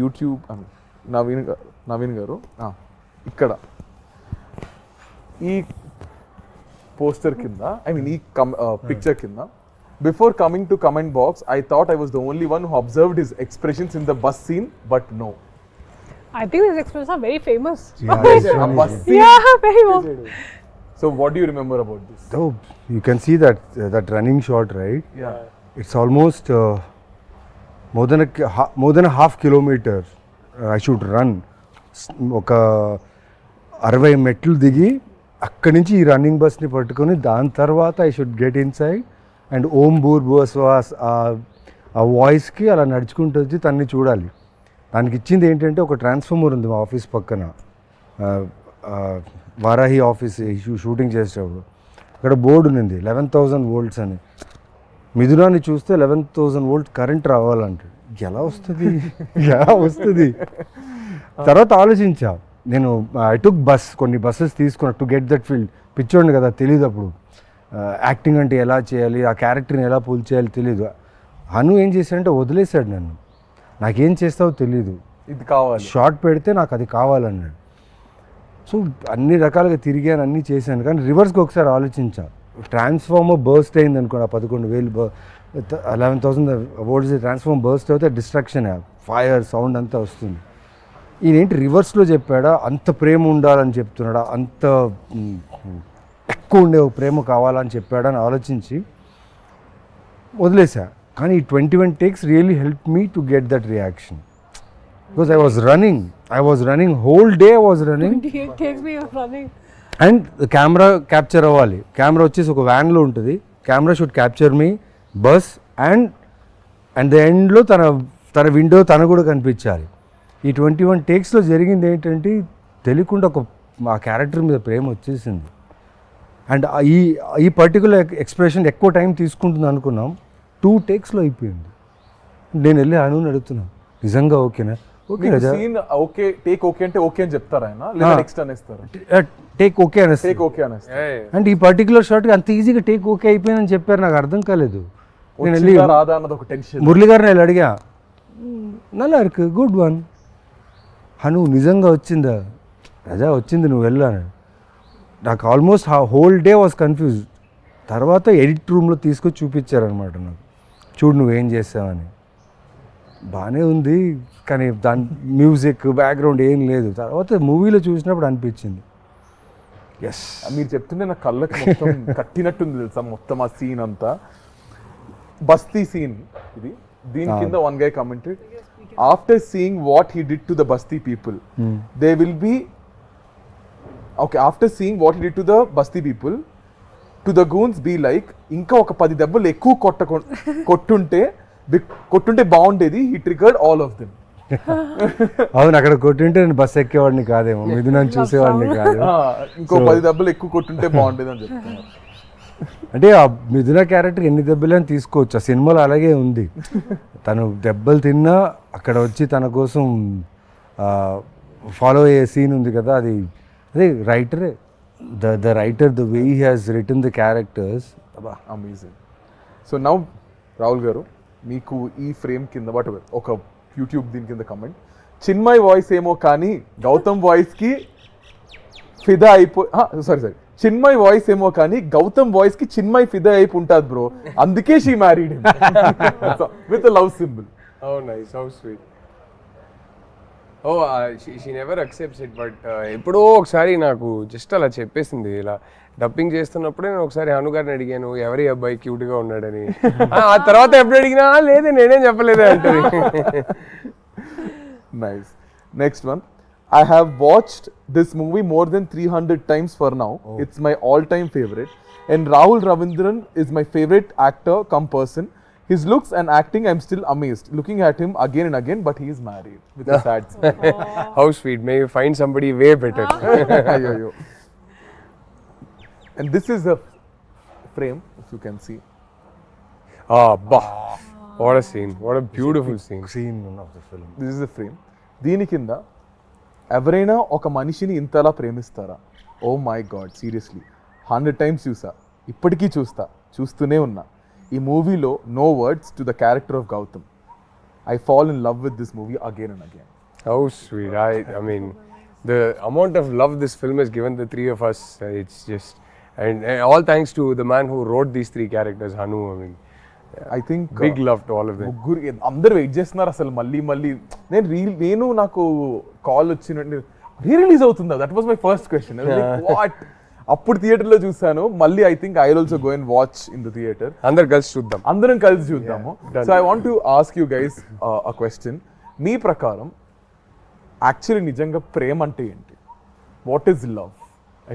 YouTube. Naveen గారు ఇక్కడ ఈ పోస్టర్ కింద, ఐ మీన్ ఈ పిక్చర్ కింద, before coming to comment box I thought I was the only one who observed his expressions in the bus scene, but no. I think his expressions are very famous. A bus scene. Yeah, very well. So what do you remember about this? Oh, you can see that running shot, right? Yeah. It's almost more than a half kilometer. I should run. ఒక 60 మెట్లు దిగి అక్కడి నుంచి ఈ running బస్ని పట్టుకొని దాని తర్వాత I should get inside and ఓం బూర్ బువస్వాస్ ఆ వాయిస్కి అలా నడుచుకుంటూ వచ్చి తన్ని చూడాలి. దానికి ఇచ్చింది ఏంటంటే ఒక ట్రాన్స్ఫార్మర్ ఉంది మా ఆఫీస్ పక్కన, వారాహి ఆఫీస్ షూటింగ్ చేసేటప్పుడు అక్కడ బోర్డు ఉంది 11,000 volts అని. మిథునాన్ని చూస్తే 11,000 volts కరెంట్ రావాలంటాడు. ఎలా వస్తుంది తర్వాత ఆలోచించా నేను. ఐ టుక్ బస్, కొన్ని బస్సెస్ తీసుకున్నా టు గెట్ దట్ ఫీల్డ్. పిచ్చోండి కదా, తెలియదు అప్పుడు యాక్టింగ్ అంటే ఎలా చేయాలి, ఆ క్యారెక్టర్ని ఎలా పూల్ చేయాలి తెలియదు. హను ఏం చేశాడంటే వదిలేశాడు నన్ను, నాకేం చేస్తావో తెలీదు, ఇది కావాలి, షార్ట్ పెడితే నాకు అది కావాలన్నాడు. సో అన్ని రకాలుగా తిరిగాను, అన్నీ చేశాను. కానీ రివర్స్కి ఒకసారి ఆలోచించా, ట్రాన్స్ఫార్మర్ బర్స్ట్ అయింది అనుకోండి, 11,000 11,000 volts ట్రాన్స్ఫార్మర్ బర్స్ట్ అయితే డిస్ట్రక్షన్, ఫైర్ సౌండ్ అంతా వస్తుంది. ఈయనేంటి రివర్స్లో చెప్పాడా, అంత ప్రేమ ఉండాలని చెప్తున్నాడా, అంత ఎక్కువ ఉండే ప్రేమ కావాలని చెప్పాడని ఆలోచించి వదిలేసా. కానీ ఈ 21 takes really helped me to get that reaction. Because I was running, whole day I was running. 28 takes me running. And camera capture అవ్వాలి. కెమెరా వచ్చేసి ఒక వ్యాన్లో ఉంటుంది, camera should capture me bus and the ఎండ్లో తన window తన కూడా కనిపించాలి. ఈ 21 takesలో జరిగింది ఏంటంటే తెలియకుండా మా క్యారెక్టర్ మీద ప్రేమ వచ్చేసింది. అండ్ ఈ పర్టికులర్ ఎక్స్ప్రెషన్ ఎక్కువ టైం తీసుకుంటుంది అనుకున్నాం, 2 takesలో అయిపోయింది. నేను వెళ్ళి అనుని అడుగుతున్నాను, నిజంగా ఓకేనా? Okay Raja, okay take okay అంటే ఓకే అని చెప్తారా ఆయన, లేదా నెక్స్ట్ అనేస్తారు? టేక్ ఓకే అనేస్తారు. టేక్ ఓకే అనేస్తారు. అండ్ ఈ పర్టికులర్ షాట్కి అంత ఈజీగా టేక్ ఓకే అయిపోయిందని చెప్పారు, నాకు అర్థం కాలేదు. నేను వెళ్ళి రాదా అన్నది ఒక టెన్షన్. మురళి గారిని వెళ్ళి అడిగా, నల్లా ఇருக்கு, గుడ్ వన్. హను నిజంగా వచ్చిందా? రాజా వచ్చింది, నువ్వు వెళ్ళాను. నాకు almost whole day was confuse. తర్వాత ఎడిట్ రూమ్లో తీసుకొచ్చి చూపించారనమాట నాకు, చూడు నువ్వేం చేసావని. బాగానే ఉంది కానీ దాని మ్యూజిక్ బ్యాక్గ్రౌండ్ ఏం లేదు. తర్వాత మూవీలో చూసినప్పుడు అనిపించింది ఎస్. మీరు చెప్తుంటే నా కళ్ళకి మొత్తం కట్టినట్టుంది తెలుసా, మొత్తం ఆ సీన్ అంతా. బస్తీ సీన్ ఇది. దీని కింద one guy commented, after seeing what he did to the basti people they will be okay, after seeing what he did to the basti people to the goons be like, ఇంకా ఒక 10 దెబ్బలు ఎక్కువ కొట్టుంటే బాగుండేది. He triggered all of them. అవును, అక్కడ కొట్టుంటే నేను bus ఎక్కేవాడిని కాదేమో, మిథునాన్ని చూసేవాడిని కాదు. ఇంకో 10 దెబ్బలు ఎక్కువ కొట్టుంటే బాగుండేది అని చెప్తున్నారు. అంటే ఆ మిథున క్యారెక్టర్ ఎన్ని దెబ్బలని తీసుకోవచ్చు, ఆ సినిమాలో అలాగే ఉంది. తను దెబ్బలు తిన్నా అక్కడ వచ్చి తన కోసం ఫాలో అయ్యే సీన్ ఉంది కదా, అదే రైటరే, the writer, the way he has written the characters, amazing. So now Rahul garu, మీకు ఈ ఫ్రేమ్ కింద వాట్ ఎవర్ ఒక యూట్యూబ్ దీని కింద కమెంట్, చిన్మయ్ వాయిస్ ఏమో కానీ గౌతమ్ వాయిస్ కి ఫిదా సారీ చిన్మయ్ వాయిస్ ఏమో కానీ గౌతమ్ వాయిస్ కి చిన్మయ్ ఫిదా అయిపో ఉంటుంది బ్రో, అందుకే she married with love symbol. Oh nice, how sweet. Oh she never accepts it, but ఎప్పుడో ఒకసారి నాకు జస్ట్ అలా చెప్పేసింది. ఇలా డబ్బింగ్ చేస్తున్నప్పుడే నేను ఒకసారి హను గారిని అడిగాను, ఎవరి అబ్బాయి క్యూట్ గా ఉన్నాడని. ఆ తర్వాత ఎప్పుడు అడిగినా లేదే నేనేం చెప్పలేదే అంటది. Nice. Next one, I have watched this movie more than 300 times for now. It's my all-time favorite. And Rahul Ravindran is my favorite actor come person. His looks and acting, I'm still amazed. Looking at him again and again, but he is married with a sad smile. How sweet. May you find somebody way better. Ayyo. And this is a frame, if you can see. Bah. What a scene. What a beautiful scene. Scene of the film. This is a frame. దీని కింద ఎవరైనా ఒక మనిషిని ఇంతలా ప్రేమిస్తారా? Oh my God, seriously 100 times చూసా, ఇప్పటికీ చూస్తూనే ఉన్నా. ఈ మూవీలో no words to the character of Gautham. I fall in love with this movie again and again. How sweet. I mean, the amount of love this film has given the three of us, it's just, and all thanks to the man who wrote these three characters, Hanu. I mean, I think big love to all of them. ముగ్గురు అందరు wait చేస్తున్నారు అసలు. మళ్ళీ నేను నాకు call వచ్చినట్టు re release అవుతుందా? That was my first question. What? అప్పుడు థియేటర్లో చూసాను. మళ్ళీ I think I will also go and watch in the theatre. అందరు కలిసి చూద్దాము. So I want to ask you guys a question. మీ ప్రకారం యాక్చువల్లీ నిజంగా ప్రేమ అంటే ఏంటి? What is love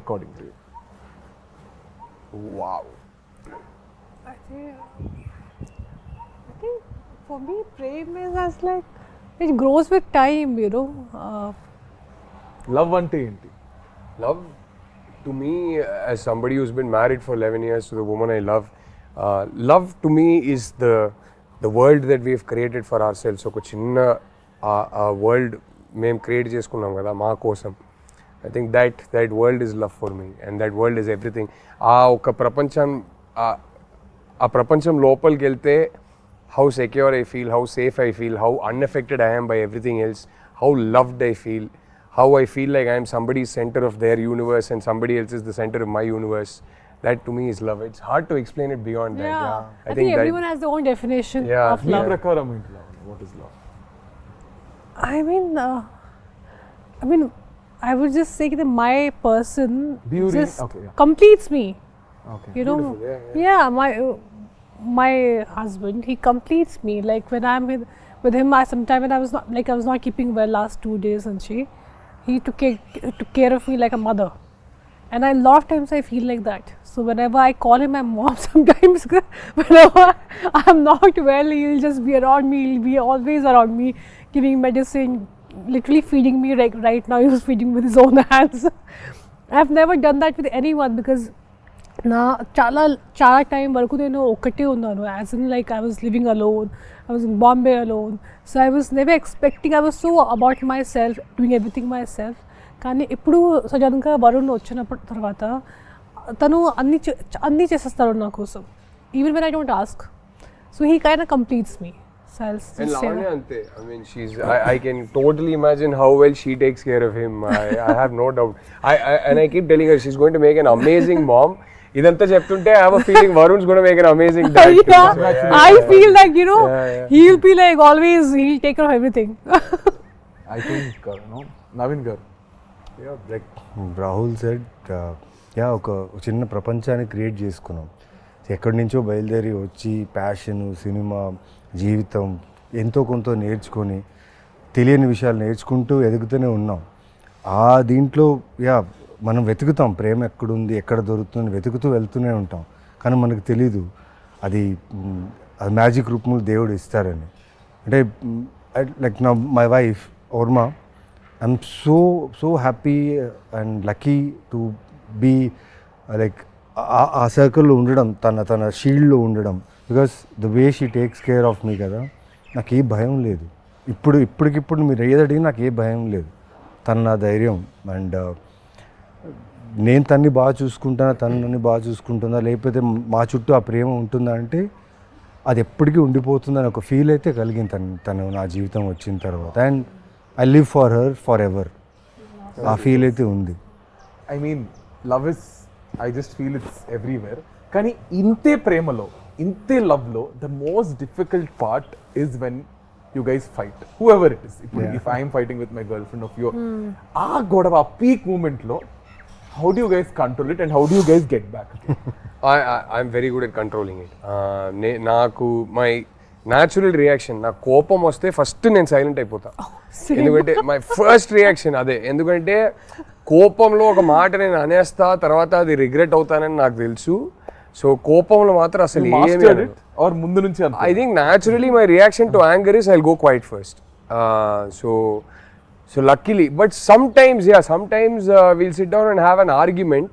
according to you? Wow. I think for me, prem is as like it grows with time, you know. Love అంటే ఏంటి? Love, to me, as somebody who's been married for 11 years to the woman I love, love to me is the world that we've created for ourselves. ఒక చిన్న world మేము create చేసుకున్నాం కదా మా కోసం. I think that world is love for me, and that world is everything. ఒక ప్రపంచం లోపలికి వెళ్తే how secure I feel, how safe I feel, how unaffected I am by everything else, how loved I feel, how I feel like I am somebody's center of their universe and somebody else is the center of my universe. That to me is love. It's hard to explain it beyond that. Yeah. I think everyone has their own definition of me love. ప్రకారం ఏంటి love? What is love? I mean, I would just say that my person Beauty. just Okay, yeah. completes me. Okay. You know, yeah, my husband, he completes me. Like when I'm with him, sometime when I was not keeping well last 2 days, and he took care of me like a mother. And a lot of times I feel like that. So whenever I call him my mom, sometimes whenever I'm not well, he'll just be around me. He'll be always around me, giving medicine, literally feeding me. Like right now, he's feeding with his own hands. I've never done that with anyone because నా చాలా time వరకు నేను ఒక్కటే ఉన్నాను. As in like I was living alone, I was in Bombay alone. So I was never expecting, I was so about my self, doing everything my self. కానీ ఇప్పుడు సడన్గా వరుణ్ వచ్చినప్పుడు తర్వాత తను అన్నీ చేసేస్తాడు నా కోసం, even when I don't ask. So he kind of completes me. And Lavanya ante, I mean, I can totally imagine how well she takes care of him. I have no doubt. I keep telling her she's going to make an amazing mom. ఇదంతా చెప్తుంటే I have a feeling Varun's gonna make an amazing dad. I feel like, you know, he'll be like always, he'll take care of everything. I think Naveen garu, yeah, like Rahul said, ఒక చిన్న ప్రపంచాన్ని create చేసుకున్నాం. ఎక్కడి నుంచో బయలుదేరి వచ్చి passion, cinema, జీవితం ఎంతో కొంత నేర్చుకొని తెలియని విషయాలు నేర్చుకుంటూ ఎదుగుతూనే ఉన్నాం. ఆ దీంట్లో మనం వెతుకుతాం ప్రేమ ఎక్కడుంది, ఎక్కడ దొరుకుతుంది, వెతుకుతూ వెళ్తూనే ఉంటాం. కానీ మనకు తెలీదు అది మ్యాజిక్ రూపంలో దేవుడు ఇస్తారని. అంటే లైక్ నా మై వైఫ్ ఓర్మా, I'm so happy and lucky to be like ఆ సర్కిల్లో ఉండడం, తన షీల్డ్లో ఉండడం. Because the way she takes care of me కదా, నాకు ఏ భయం లేదు. ఇప్పటికిప్పుడు మీరు ఏదడిగి నాకు ఏ భయం లేదు. తను నా ధైర్యం. అండ్ నేను తన్ని బాగా చూసుకుంటానా, తను నన్ను బాగా చూసుకుంటుందా, లేకపోతే మా చుట్టూ ఆ ప్రేమ ఉంటుందా అంటే అది ఎప్పటికీ ఉండిపోతుందని ఒక ఫీల్ అయితే కలిగింది తను నా జీవితం వచ్చిన తర్వాత. And I live for her for ever. ఆ ఫీల్ అయితే ఉంది. I mean love is, I just feel it's everywhere. కానీ ఇంతే ప్రేమలో, ఇంతే లవ్లో the most difficult part is when you guys fight, whoever it is. If I am fighting with my girlfriend, of you, గొడవ, ఆ peak moment లో how do you guys control it and how do you guys get back? I'm very good at controlling it. నాకు my natural reaction, నా కోపం వస్తే first నేను silent అయిపోతా. ఎందుకంటే మై ఫస్ట్ రియాక్షన్ అదే. ఎందుకంటే కోపంలో ఒక మాట నేను అనేస్తా, తర్వాత అది రిగ్రెట్ అవుతానని నాకు తెలుసు. సో కోపంలో మాత్రం అసలు ఏమి ఆర్ ముందు నుంచి I think naturally my reaction to anger is I will go quiet first. So luckily, but sometimes we'll sit down and have an argument,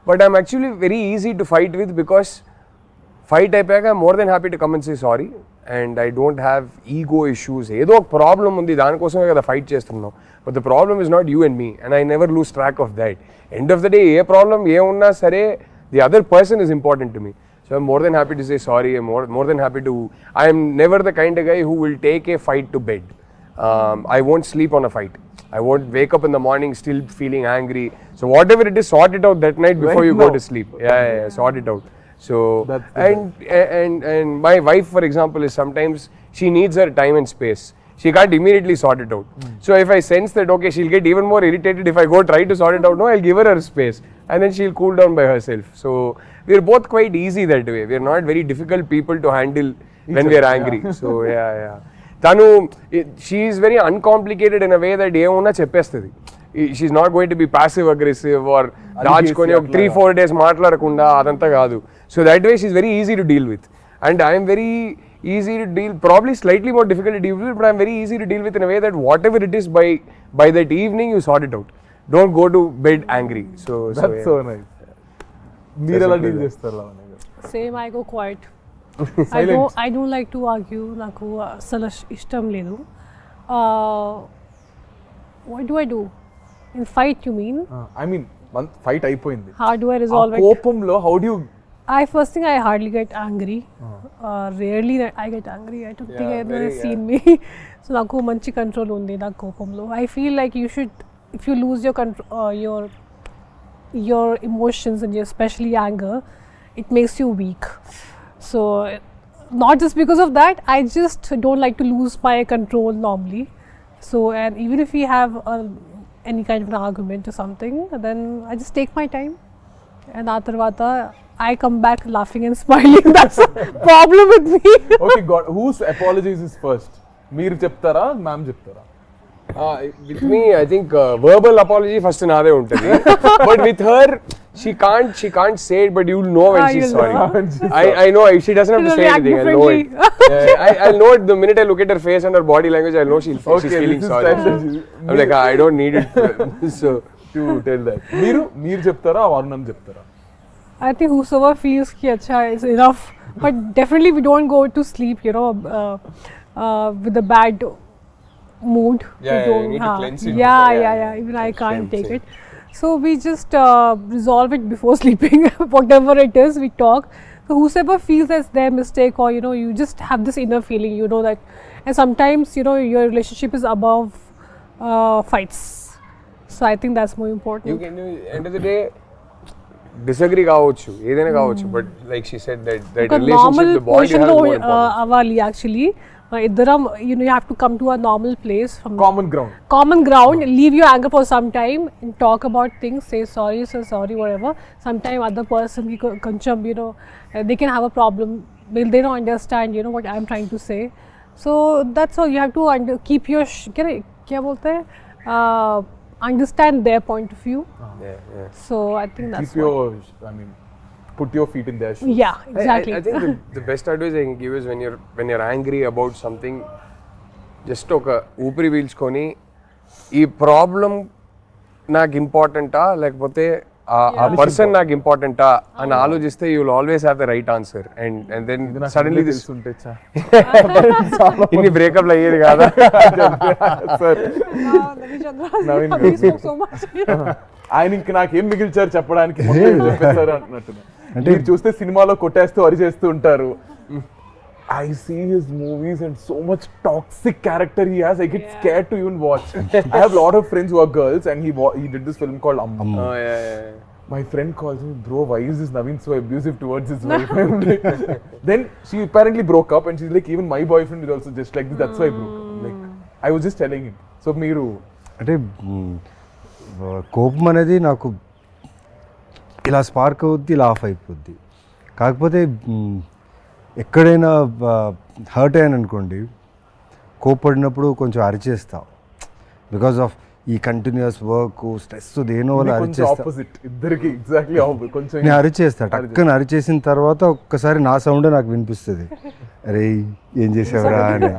but I'm actually very easy to fight with because fight అయిపోయాక I'm more than happy to come and say sorry and I don't have ego issues. ఏదో ఒక problem ఉంది, దానికోసమే కదా fight చేస్తున్నాం. But the problem is not you and me, and I never loose track of that. End of the day A problem ఏమున్నా సరే the other person is important to me. So I'm more than happy to say sorry. I'm more than happy to. I am never the kind of guy who will take a fight to bed. I won't sleep on a fight. I won't wake up in the morning still feeling angry. So whatever it is, sort it out that night before you go to sleep. Yeah, sort it out. So and my wife, for example, is sometimes she needs her time and space. She can't immediately sort it out. So if I sense that okay, she'll get even more irritated if I go try to sort it out. No, I'll give her space, and then she'll cool down by herself. So we're both quite easy that way. We're not very difficult people to handle when we're angry. So yeah. Tanu, she is very uncomplicated in a way that ఏమున్నా చెప్పేస్తుంది. She's not going to be passive aggressive or దాచుకొని ఒక 3-4 days మాట్లాడకుండా అదంతా కాదు. So that way she's very easy to deal with, and I am very easy to deal, probably slightly more difficult to deal with, but I'm very easy to deal with in a way that whatever it is by that evening you sort it out. Don't go to bed angry. So that's so nice. మీరు ఎలా deal చేస్తారు లావణ్య గారు? Same I go quiet. I don't like to argue. నాకు అసలు ఇష్టం లేదు. What do I do? In fight you mean? I mean fight అయిపోయింది. How do I resolve it? కోపంలో how do you? First thing, I hardly get angry. Rarely I get angry. I don't think I've seen me. So నాకు మంచి control ఉంది నా కోపంలో. I feel like you should, if you lose your control, your emotions and especially anger, it makes you weak. So not just because of that, I just don't like to lose my control normally. So and even if we have any kind of an argument or something, then I just take my time, and aa tarvata I come back laughing and smiling. That's the problem with me. Okay, God, whose apologies is first? మీరు చెప్తారా, ma'am చెప్తారా? With me, I think verbal apology first నాదే ఉంటుంది. But with her, she can't say it, but you'll know when she's sorry. I know she doesn't have to say anything. I'll know it. I'll know it the minute I look at her face and her body language. I'll know she's feeling sorry. I'm like, I don't need it. So to tell that. మీరు చెప్తారా, వారుణం చెప్తారా? I think whosoever feels ki acha is enough. But definitely we don't go to sleep, with a bad mood. Yeah, you need to cleanse it. Yeah. Even I can't take it. So we just resolve it before sleeping. Whatever it is, we talk. So whosoever feels that's their mistake, or you just have this inner feeling, that. And sometimes your relationship is above fights. So I think that's more important. You can, end of the day, disagree కావచ్చు, ఏదైనా కావచ్చు, but like she said that relationship, the bond you have is more important. అవ్వాలి actually. ఇద్దరం you have to come to a normal place from common ground, leave your anger for some time and talk about things, say sorry whatever. Sometime other person koncham they can have a problem, they don't understand what I'm trying to say. So that's all. You have to keep your kya bolte understand their point of view. So I think that's put your feet in their shoes. Yeah, exactly. I think the best advice I can give is when you're angry about something, just oka ఊపిరి పీల్చుకొని ఈ problem నాకు ఇంపార్టెంటా లేకపోతే ఆ person నాకు ఇంపార్టెంటా అని ఆలోచిస్తే you will always have the right answer. And then suddenly this ఇన్ని బ్రేకప్లు అయ్యేది కాదా సార్? ఆయన ఇంక నాకేం మిగిల్చారు చెప్పడానికి చెప్పేశారు అంటున్నారు. అంటే మీరు చూస్తే సినిమాలో కొట్టేస్తూ అరిచేస్తూ ఉంటారు. I see his movies and so much toxic character he has. I get scared to even watch. I have a lot of friends who are girls, and he did this film called Amma. Oh yeah. My friend calls me, bro, why is this Naveen so abusive towards his wife? Then she apparently broke up, and she's like, even my boyfriend is also just like this. That's why I broke up. Like I was just telling him. So మీరు అంటే కోపం అనేది నాకు ఇలా spark అవుద్ది, ఇలా of అయిపోద్ది. కాకపోతే ఎక్కడైనా హర్ట్ అయ్యాను అనుకోండి, కోప్పడినప్పుడు కొంచెం అరిచేస్తా. బికాస్ ఆఫ్ ఈ కంటిన్యూస్ వర్క్, స్ట్రెస్, దేనో వల్ల అరిచేస్తా. నేను అరిచేస్తా. టక్కన అరిచేసిన తర్వాత ఒక్కసారి నా సౌండే నాకు వినిపిస్తుంది, అరే ఏం చేసావురా అని.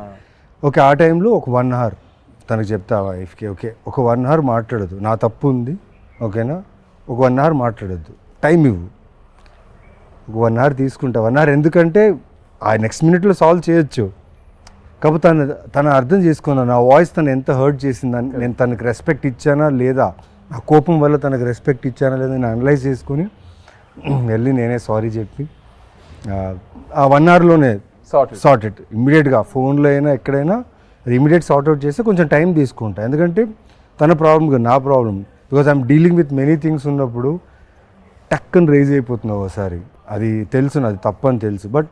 ఓకే, ఆ టైంలో ఒక 1 hour తనకు చెప్తా వైఫ్కి, ఓకే ఒక 1 hour మాట్లాడదు, నా తప్పు ఉంది ఓకేనా, ఒక 1 hour మాట్లాడద్దు, టైం ఇవ్వు. ఒక 1 hour తీసుకుంటా. 1 hour ఎందుకంటే ఆ నెక్స్ట్ మినిట్లో సాల్వ్ చేయొచ్చు, కాకపోతే తను అర్థం చేసుకున్నాను నా వాయిస్ తను ఎంత హర్ట్ చేసిందని, నేను తనకు రెస్పెక్ట్ ఇచ్చానా లేదా, నా కోపం వల్ల తనకు రెస్పెక్ట్ ఇచ్చానా లేదా నేను అనలైజ్ చేసుకుని వెళ్ళి నేనే సారీ చెప్పి ఆ 1 hourలోనే సార్ట్ ఇట్ ఇమ్మీడియట్గా, ఫోన్లో అయినా ఎక్కడైనా అది ఇమ్మీడియట్ సార్ట్అవుట్ చేస్తే కొంచెం టైం తీసుకుంటా. ఎందుకంటే తన ప్రాబ్లం నా problem, because I'm dealing with many things ఉన్నప్పుడు టక్కని రేజ్ అయిపోతున్నావు ఒకసారి. అది తెలుసు, అది తప్పని తెలుసు. బట్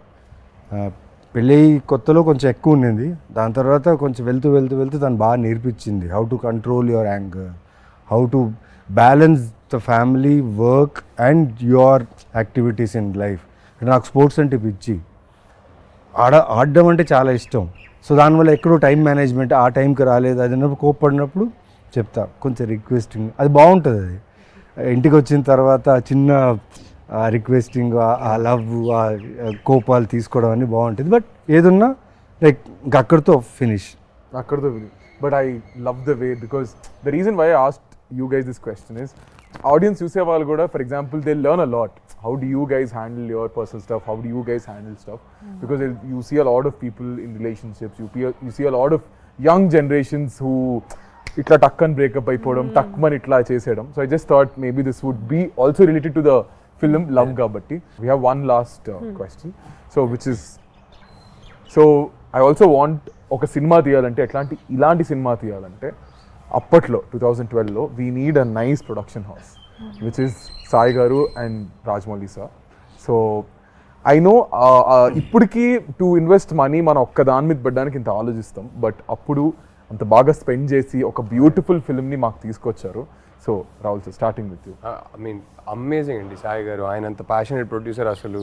పెళ్ళి కొత్తలో కొంచెం ఎక్కువ ఉండింది, దాని తర్వాత కొంచెం వెళ్తూ తను బాగా నేర్పించింది how to control your anger, how to balance the family, work and your activities in life. నాకు స్పోర్ట్స్ అంటే పిచ్చి, ఆడడం అంటే చాలా ఇష్టం. సో దానివల్ల ఎక్కడో టైం మేనేజ్మెంట్ ఆ టైంకి రాలేదు, అది అన్నప్పుడు కోప్పడినప్పుడు చెప్తా కొంచెం రిక్వెస్టింగ్, అది బాగుంటుంది. అది ఇంటికి వచ్చిన తర్వాత చిన్న రిక్వెస్టింగ్, ఆ లవ్, ఆ కోపాలు తీసుకోవడం అన్నీ బాగుంటుంది. బట్ ఏదున్నా లైక్ అక్కడితో finish. But I love the way, because the reason why I asked you guys this question is, audience చూసే వాళ్ళు కూడా, for example, they learn a lot. How do you guys handle your personal stuff? How do you guys handle stuff? Because you see a lot of people in relationships. You see a lot of young generations who itla takkan breakup అయిపోవడం, takman itla చేసేయడం. So I just thought maybe this would be also related to the film Love Kabatti. We have one last question. So which is, so I also want ఒక cinema తీయాలంటే ఇలాంటి cinema తీయాలంటే అప్పట్లో 2012లో we need a nice production house, which is Sai garu and Rajamouli sir. So I know ఇప్పటికీ to invest money మనం ఒక్క దాని మీద పెట్టడానికి ఇంత ఆలోచిస్తాం, బట్ అప్పుడు అంత బాగా స్పెండ్ చేసి ఒక బ్యూటిఫుల్ ఫిల్మ్ని మాకు తీసుకొచ్చారు. So Rahul sir, starting with you. I mean amazing అండి సాయి గారు, ఆయన అంత ప్యాషనేట్ ప్రొడ్యూసర్. అసలు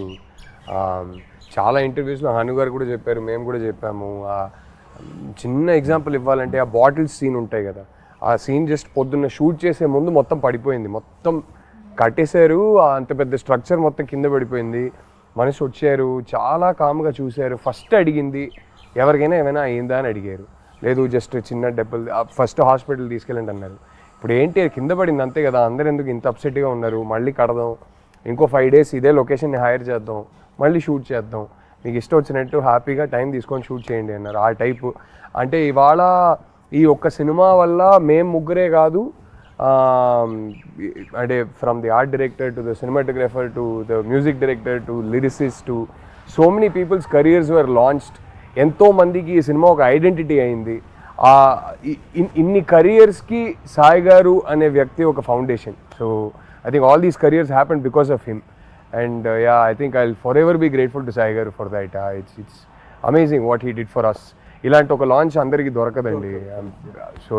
చాలా ఇంటర్వ్యూస్లో హను గారు కూడా చెప్పారు, మేము కూడా చెప్పాము. చిన్న ఎగ్జాంపుల్ ఇవ్వాలంటే ఆ బాటిల్స్ సీన్ ఉంటాయి కదా, ఆ సీన్ జస్ట్ పొద్దున్న షూట్ చేసే ముందు మొత్తం పడిపోయింది, మొత్తం కట్టేశారు, అంత పెద్ద స్ట్రక్చర్ మొత్తం కింద పడిపోయింది. మనిషి వచ్చారు, చాలా కామ్గా చూశారు. ఫస్ట్ అడిగింది ఎవరికైనా ఏమైనా అయిందా అని అడిగారు. లేదు జస్ట్ చిన్న డెబ్బలు, ఫస్ట్ హాస్పిటల్ తీసుకెళ్ళండి అన్నారు. ఇప్పుడు ఏంటి కింద పడింది అంతే కదా, అందరు ఎందుకు ఇంత అప్సెట్గా ఉన్నారు, మళ్ళీ కడదాం, ఇంకో 5 days ఇదే లొకేషన్ని హైర్ చేద్దాం, మళ్ళీ షూట్ చేద్దాం, మీకు ఇష్టం వచ్చినట్టు హ్యాపీగా టైం తీసుకొని షూట్ చేయండి అన్నారు. ఆ టైపు అంటే ఇవాళ ఈ ఒక్క సినిమా వల్ల మేము ముగ్గురే కాదు, అంటే from the art director to the cinematographer to the music director to lyricist to so many people's careers were launched. ఎంతోమందికి ఈ సినిమా ఒక ఐడెంటిటీ అయింది. ఇన్ని కెరియర్స్కి సాయి గారు అనే వ్యక్తి ఒక foundation. So I think all these careers happened because of him, and yeah, I think I'll forever be grateful to Sai Garu for that. It's amazing what he did for us. ఇలాంటి ఒక launch అందరికీ దొరకదండి. So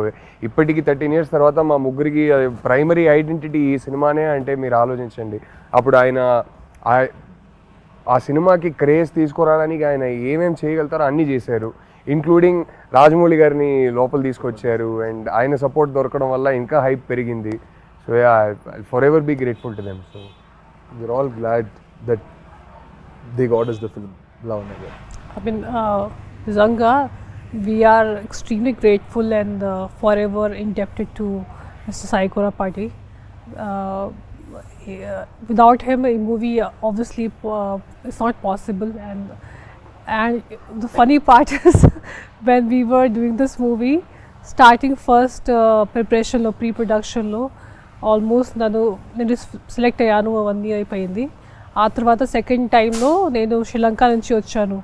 ఇప్పటికి 13 years తర్వాత మా ముగ్గురికి primary identity ఈ సినిమానే అంటే మీరు ఆలోచించండి. అప్పుడు ఆయన ఆ సినిమాకి క్రేజ్ తీసుకురావడానికి ఆయన ఏమేమి చేయగలుగుతారో అన్నీ చేశారు, ఇంక్లూడింగ్ రాజమౌళి గారిని లోపల తీసుకొచ్చారు, అండ్ ఆయన సపోర్ట్ దొరకడం వల్ల ఇంకా హైప్ పెరిగింది. So yeah, I'll forever be grateful to them. So we're all glad that they got us the film Love Nagar. I mean, Zanga, we are extremely grateful and forever indebted to Mr. Sai Tripathi. Without him, a movie obviously is not possible. And the funny part is, when we were doing this movie, starting first preparation lo, pre-production lo, almost నేను select అయ్యాను, అవన్నీ అయిపోయింది. ఆ తర్వాత second టైంలో నేను శ్రీలంక నుంచి వచ్చాను.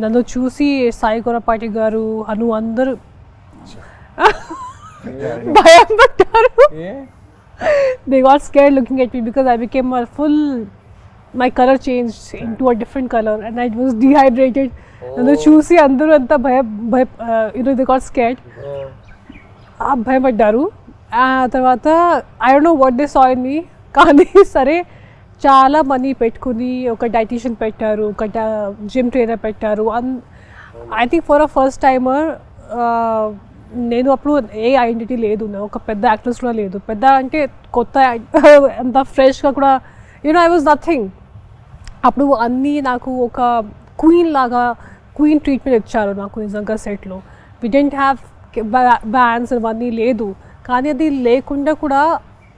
నన్ను చూసి సాయి కొరపాటి గారు, హను అందరూ భయం పడ్డారు. They got scared looking at me because I became full, my colour change in to a different colour and I was dehydrated. నన్ను చూసి అందరూ అంతా దే గాట్ స్కేర్డ్, భయపడ్డారు. ఆ తర్వాత I don't know what they saw in me, కానీ సరే చాలా మనీ పెట్టుకుని ఒక డైటీషియన్ పెట్టారు, ఒక జిమ్ ట్రైనర్ పెట్టారు. I think for a first timer నేను అప్పుడు ఏ ఐడెంటిటీ లేదు, ఒక పెద్ద యాక్ట్రెస్ కూడా లేదు, పెద్ద అంటే కొత్త అంత ఫ్రెష్గా కూడా ఐ వాజ్ నథింగ్. అప్పుడు అన్నీ నాకు ఒక క్వీన్ లాగా, క్వీన్ ట్రీట్మెంట్ ఇచ్చారు నాకు నిజంగా సెట్లో. వి డెంట్ హ్యావ్ బ్యాండ్స్ అవన్నీ లేదు, కానీ అది లేకుండా కూడా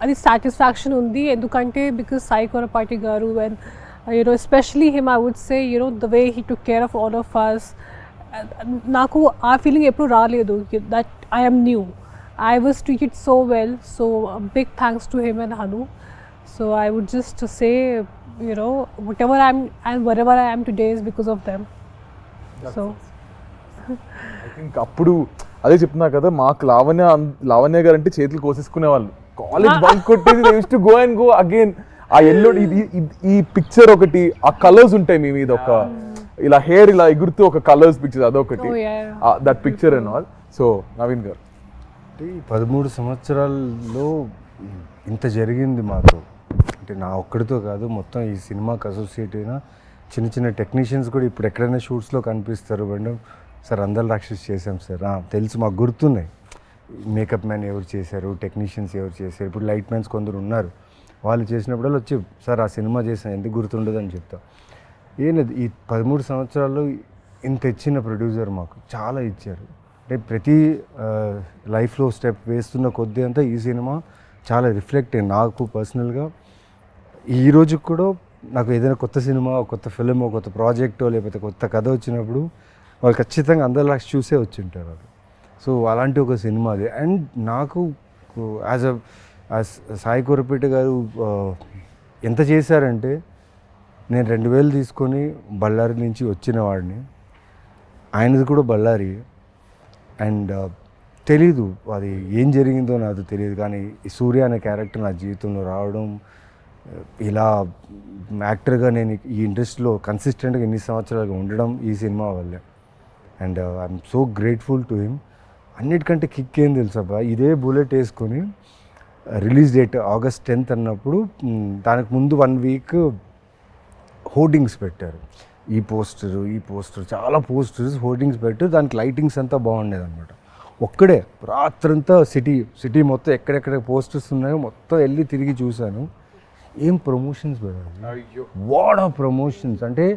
అది సాటిస్ఫాక్షన్ ఉంది. ఎందుకంటే బికాస్ సాయి కొరపాటి గారు and especially him, I would say the way he took care of all of us, నాకు ఆ ఫీలింగ్ ఎప్పుడు రాలేదు that I'm new. I was treated so well, so a big thanks to him and Hanu. So I would just say, you know, whatever I'm and wherever I am today is because of them. So I think అప్పుడు అదే చెప్తున్నా కదా, మాకు లావణ్య గారు అంటే చేతులు కోసేసుకునే వాళ్ళు. College bunk కొట్టేది use to go and go again. ఆ ఎల్లో ఈ పిక్చర్ ఒకటి, ఆ కలర్స్ ఉంటాయి మీ మీద, ఒక ఇలా హెయిర్ ఇలా ఎగురుతూ ఒక కలర్స్ పిక్చర్ అదొకటి, that picture and all. So Naveen గారు, ఈ 13 సంవత్సరాల్లో ఇంత జరిగింది మాతో, అంటే నా ఒక్కడితో కాదు, మొత్తం ఈ సినిమాకి అసోసియేట్ అయిన చిన్న చిన్న టెక్నీషియన్స్ కూడా ఇప్పుడు ఎక్కడైనా షూట్స్లో కనిపిస్తారు. మేడం సార్ అందరు రాక్షసి చేశాం సార్, తెలుసు మాకు గుర్తున్నాయి. మేకప్ మ్యాన్ ఎవరు చేశారు, టెక్నీషియన్స్ ఎవరు చేశారు, ఇప్పుడు లైట్ మ్యాన్స్ కొందరు ఉన్నారు, వాళ్ళు చేసినప్పుడల్లా వచ్చి సార్ ఆ సినిమా చేసాను ఎందుకు గుర్తుండదు అని చెప్తా. ఏంలేదు ఈ 13 సంవత్సరాల్లో ఇంత ఇచ్చిన ప్రొడ్యూసర్ మాకు చాలా ఇచ్చారు. అంటే ప్రతి లైఫ్లో స్టెప్ వేస్తున్న కొద్దీ అంతా ఈ సినిమా చాలా రిఫ్లెక్ట్ అయ్యింది నాకు పర్సనల్గా. ఈ రోజుకి కూడా నాకు ఏదైనా కొత్త సినిమా, కొత్త ఫిలిం, కొత్త ప్రాజెక్టో లేకపోతే కొత్త కథ వచ్చినప్పుడు వాళ్ళు ఖచ్చితంగా అందరిలా చూసే వచ్చి ఉంటారు అది. సో అలాంటి ఒక సినిమా అది. అండ్ నాకు యాజ్ సాయి కొరపేట గారు ఎంత చేశారంటే, నేను 2000 తీసుకొని బళ్ళారి నుంచి వచ్చిన వాడిని, ఆయనది కూడా బళ్ళారి. అండ్ తెలీదు అది ఏం జరిగిందో నాకు తెలియదు, కానీ ఈ సూర్య అనే క్యారెక్టర్ నా జీవితంలో రావడం, ఇలా యాక్టర్గా నేను ఈ ఇండస్ట్రీలో కన్సిస్టెంట్గా ఇన్ని సంవత్సరాలుగా ఉండడం ఈ సినిమా వల్లే. And I'm so grateful to him. అన్నిటికంటే కిక్ ఏం తెలుసా, ఇదే బుల్లెట్ వేసుకొని రిలీజ్ డేట్ August 10th అన్నప్పుడు దానికి ముందు 1 వీక్ హోర్డింగ్స్ పెట్టారు. ఈ పోస్టర్ చాలా పోస్టర్స్ హోర్డింగ్స్ పెట్టారు, దానికి లైటింగ్స్ అంతా బాగుండేది అనమాట. ఒక్కడే రాత్రంతా సిటీ మొత్తం ఎక్కడెక్కడ పోస్టర్స్ ఉన్నాయో మొత్తం వెళ్ళి తిరిగి చూశాను. ఏం ప్రమోషన్స్ పెట్టారు, వాట్ ఆ ప్రమోషన్స్. అంటే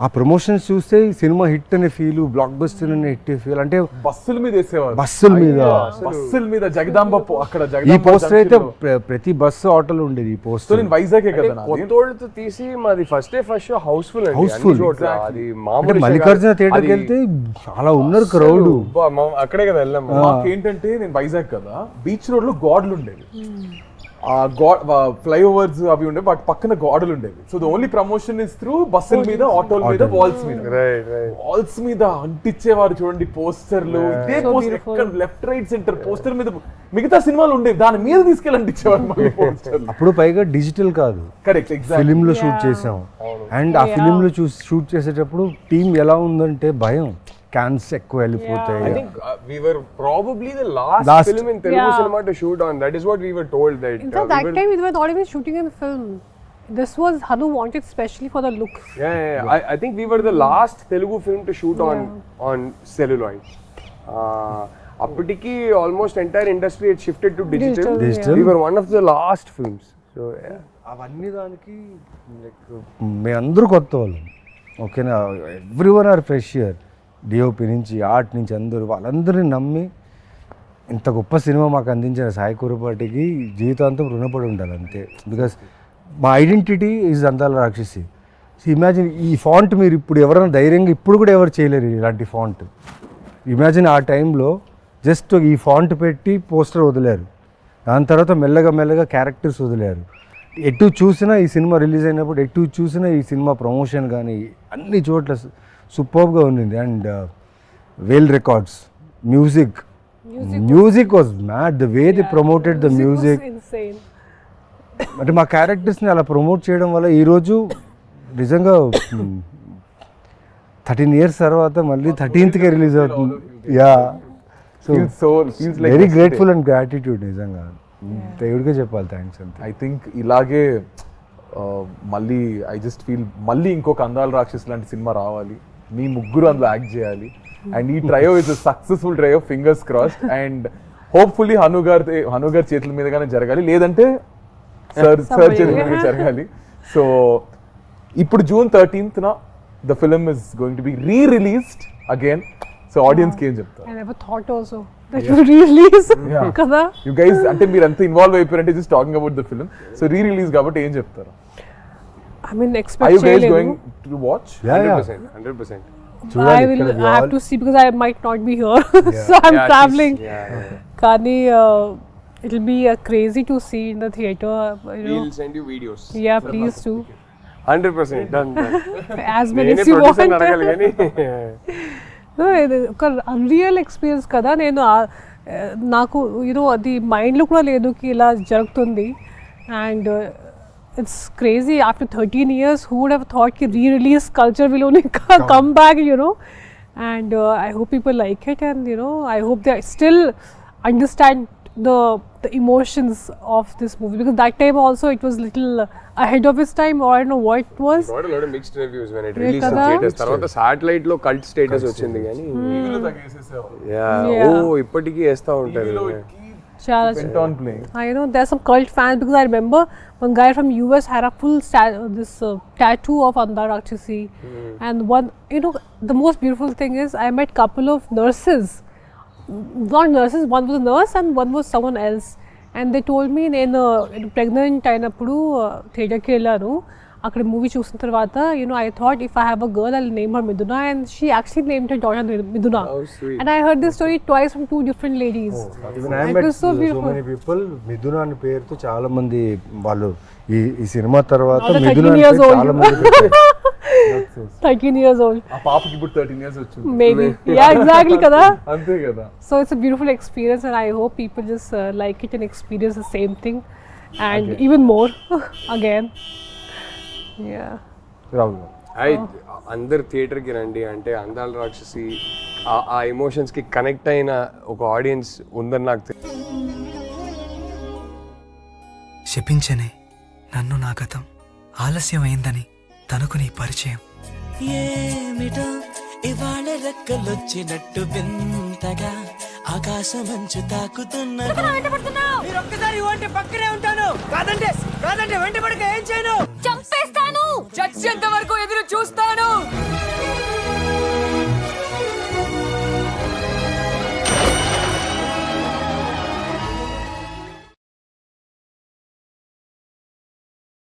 ఆ ప్రమోషన్స్ చూస్తే సినిమా హిట్ అనే ఫీల్, బ్లాక్ బస్టర్ అనే హిట్ ఫీల్. అంటే బస్సుల మీద వేసేవారు, బస్సుల మీద జగదాంబ అక్కడ ఈ పోస్టర్ అయితే ప్రతి బస్సు ఆటోలో ఉండేది. ఈ పోస్టర్ నేను వైజాగ్ కదా కొత్తోళ్ళతో తీసి మాది ఫస్ట్ షో హౌస్ఫుల్ అది మామూలు. మల్లికార్జున థియేటర్కి వెళ్తే చాలా ఉన్నారు క్రౌడ్, అక్కడే కదా వెళ్ళాం. మాకేంటంటే నేను వైజాగ్ కదా, బీచ్ రోడ్ లో గాడ్లు ఉండేవి, ఆ ఫ్లైఓవర్స్ అవి ఉండే, వాటి పక్కన గోడలు ఉండేవి. So the only promotion is through బస్సుల మీద, ఆటోల మీద, వాల్స్ మీద అంటించేవారు. చూడండి పోస్టర్లు, ఇదే poster left right centre poster మీద మిగతా సినిమాలు ఉండేవి, దాని మీద తీసుకెళ్ళి అంటించేవారు. అప్పుడు పైగా డిజిటల్ కాదు, కరెక్ట్, ఫిలిం లో షూట్ చేసాం. అండ్ ఆ ఫిలిం లో షూట్ చేసేటప్పుడు టీం ఎలా ఉందంటే భయం, క్యాన్స్ ఎక్కువ వెళ్ళిపోతాయి. I think we were probably the last film in Telugu cinema to shoot on. That is what we were told. That in fact, that time we were not even shooting in film. This was Hanu wanted specially for the look. Yeah. I think we were the last Telugu film to shoot on celluloid. Appatiki almost entire industry had shifted to digital. We were one of the last films. So yeah. అవన్నీ దానికి మేమందరూ కొత్త వాళ్ళం, ఓకేనా. Everyone are fresher, DOP నుంచి art నుంచి వాళ్ళందరినీ నమ్మి ఇంత గొప్ప సినిమా మాకు అందించిన సాయి కురపాటికి జీవితాంతం రుణపడి ఉండాలి అంతే. బికాస్ మా ఐడెంటిటీ ఈజ్ అందాల రాక్షసి. ఇమాజిన్ ఈ ఫాంట్ మీరు ఇప్పుడు ఎవరైనా ధైర్యంగా ఇప్పుడు కూడా ఎవరు చేయలేరు ఇలాంటి ఫాంట్. ఇమాజిన్ ఆ టైంలో జస్ట్ ఈ ఫాంట్ పెట్టి పోస్టర్ వదిలేరు, దాని తర్వాత మెల్లగా క్యారెక్టర్స్ వదిలేరు. ఎటు చూసినా ఈ సినిమా రిలీజ్ అయినప్పుడు ఎటు చూసినా ఈ సినిమా ప్రమోషన్ కానీ అన్ని చోట్ల సూపర్గా ఉండింది. And Vel records, music was mad, the way they promoted the music. అంటే మా క్యారెక్టర్స్ని అలా ప్రమోట్ చేయడం వల్ల ఈరోజు నిజంగా 13 years తర్వాత మళ్ళీ 13th రిలీజ్ అవుతుంది. Yeah, so very grateful and gratitude నిజంగా. దేవుడికే చెప్పాలి థ్యాంక్స్ అంతే. ఐ థింక్ ఇలాగే మళ్ళీ ఐ జస్ట్ ఫీల్ మళ్ళీ ఇంకొక అందాల రాక్షస్ లాంటి సినిమా రావాలి, మీ ముగ్గురు అందులో యాక్ట్ చేయాలి. అండ్ ఈ trio is successful trio, fingers crossed. And hopefully Hanu గారి చేతుల మీదగానే జరగాలి, లేదంటే సార్ చేతుల మీద జరగాలి. సో ఇప్పుడు June 13th the film is going to be re-released again. So audience కి ఏం చెప్తారు? I never thought also that you re-release కదా. You guys అంటే మీరు అంతా ఇన్వాల్వ్ అయిపోయారంటే just talking about the film. So re-release కాబట్టి ఏం చెప్తారు? I mean, Are you guys going to watch? Yeah. 100%. చూడాలి I will. ఇక్కడ I have to see because I might not be here, so I'm traveling. Kani, it'll be crazy to see in the theater. We'll send you videos. Yeah, please do. 100% done. As many as you want. No, ఇది ఒక unreal experience కదా. నేను నాకు అది మైండ్లో కూడా లేదు కి ఇలా జరుగుతుంది. And it's crazy after 13 years who would have thought ki re-release culture will only come back, and I hope people like it, and I hope they still understand the emotions of this movie, because that time also it was little ahead of its time, or I don't know what it was. Got a lot of mixed reviews when it released in theaters. తర్వాత satellite లో cult status వచ్చింది కానీ టీవీలో తగ్గేసేసావు. ఇప్పటికీ వేస్తా ఉంటారు. Went on playing. I know there's some cult fans, because I remember one guy from US had a full tattoo of Rakshasi, and one the most beautiful thing is I met couple of nurses, not nurses, one was a nurse and one was someone else, and they told me నేను pregnant అయినప్పుడు థియేటర్కి వెళ్ళాను. అక్కడ movie చూసిన తర్వాత I thought if I have a girl I'll name her Miduna, and she actually named her daughter Miduna. How sweet. And I heard this story twice from two different ladies. Even I It met was so beautiful. many people మిథున అనే పేరుతో చాలా మంది వాళ్ళు ఈ cinema తర్వాత Now they're మిథున 13 అనే years పేరు old. చాలా మంది పెట్టారు. 13 years old. ఆ పాపకి ఇప్పుడు 13 years వచ్చింది. Maybe. Yeah, exactly kada. అంతే కదా. So it's a beautiful experience, and I hope people just like it and experience the same thing, and even more again. Yeah. Rahul అందరు థియేటర్కి రండి. అంటే అందాల రాక్షసి ఆ ఎమోషన్స్కి కనెక్ట్ అయిన ఒక ఆడియన్స్ ఉందని నాకు శపించనే నన్ను నా గతం, ఆలస్యమైందని తనకు నీ పరిచయం. ఏమిటో ఇవాళ రెక్కలొచ్చినట్టు వింతగా ఆకాశమంచు తాకుతున్నది. మీరు ఒక్కసారి అంటే పక్కనే ఉంటాను, కాదంటే వెంట పడక ఏం చేయను, చంపేస్తాను, చచ్చేంత వరకు ఎదురు చూస్తాను.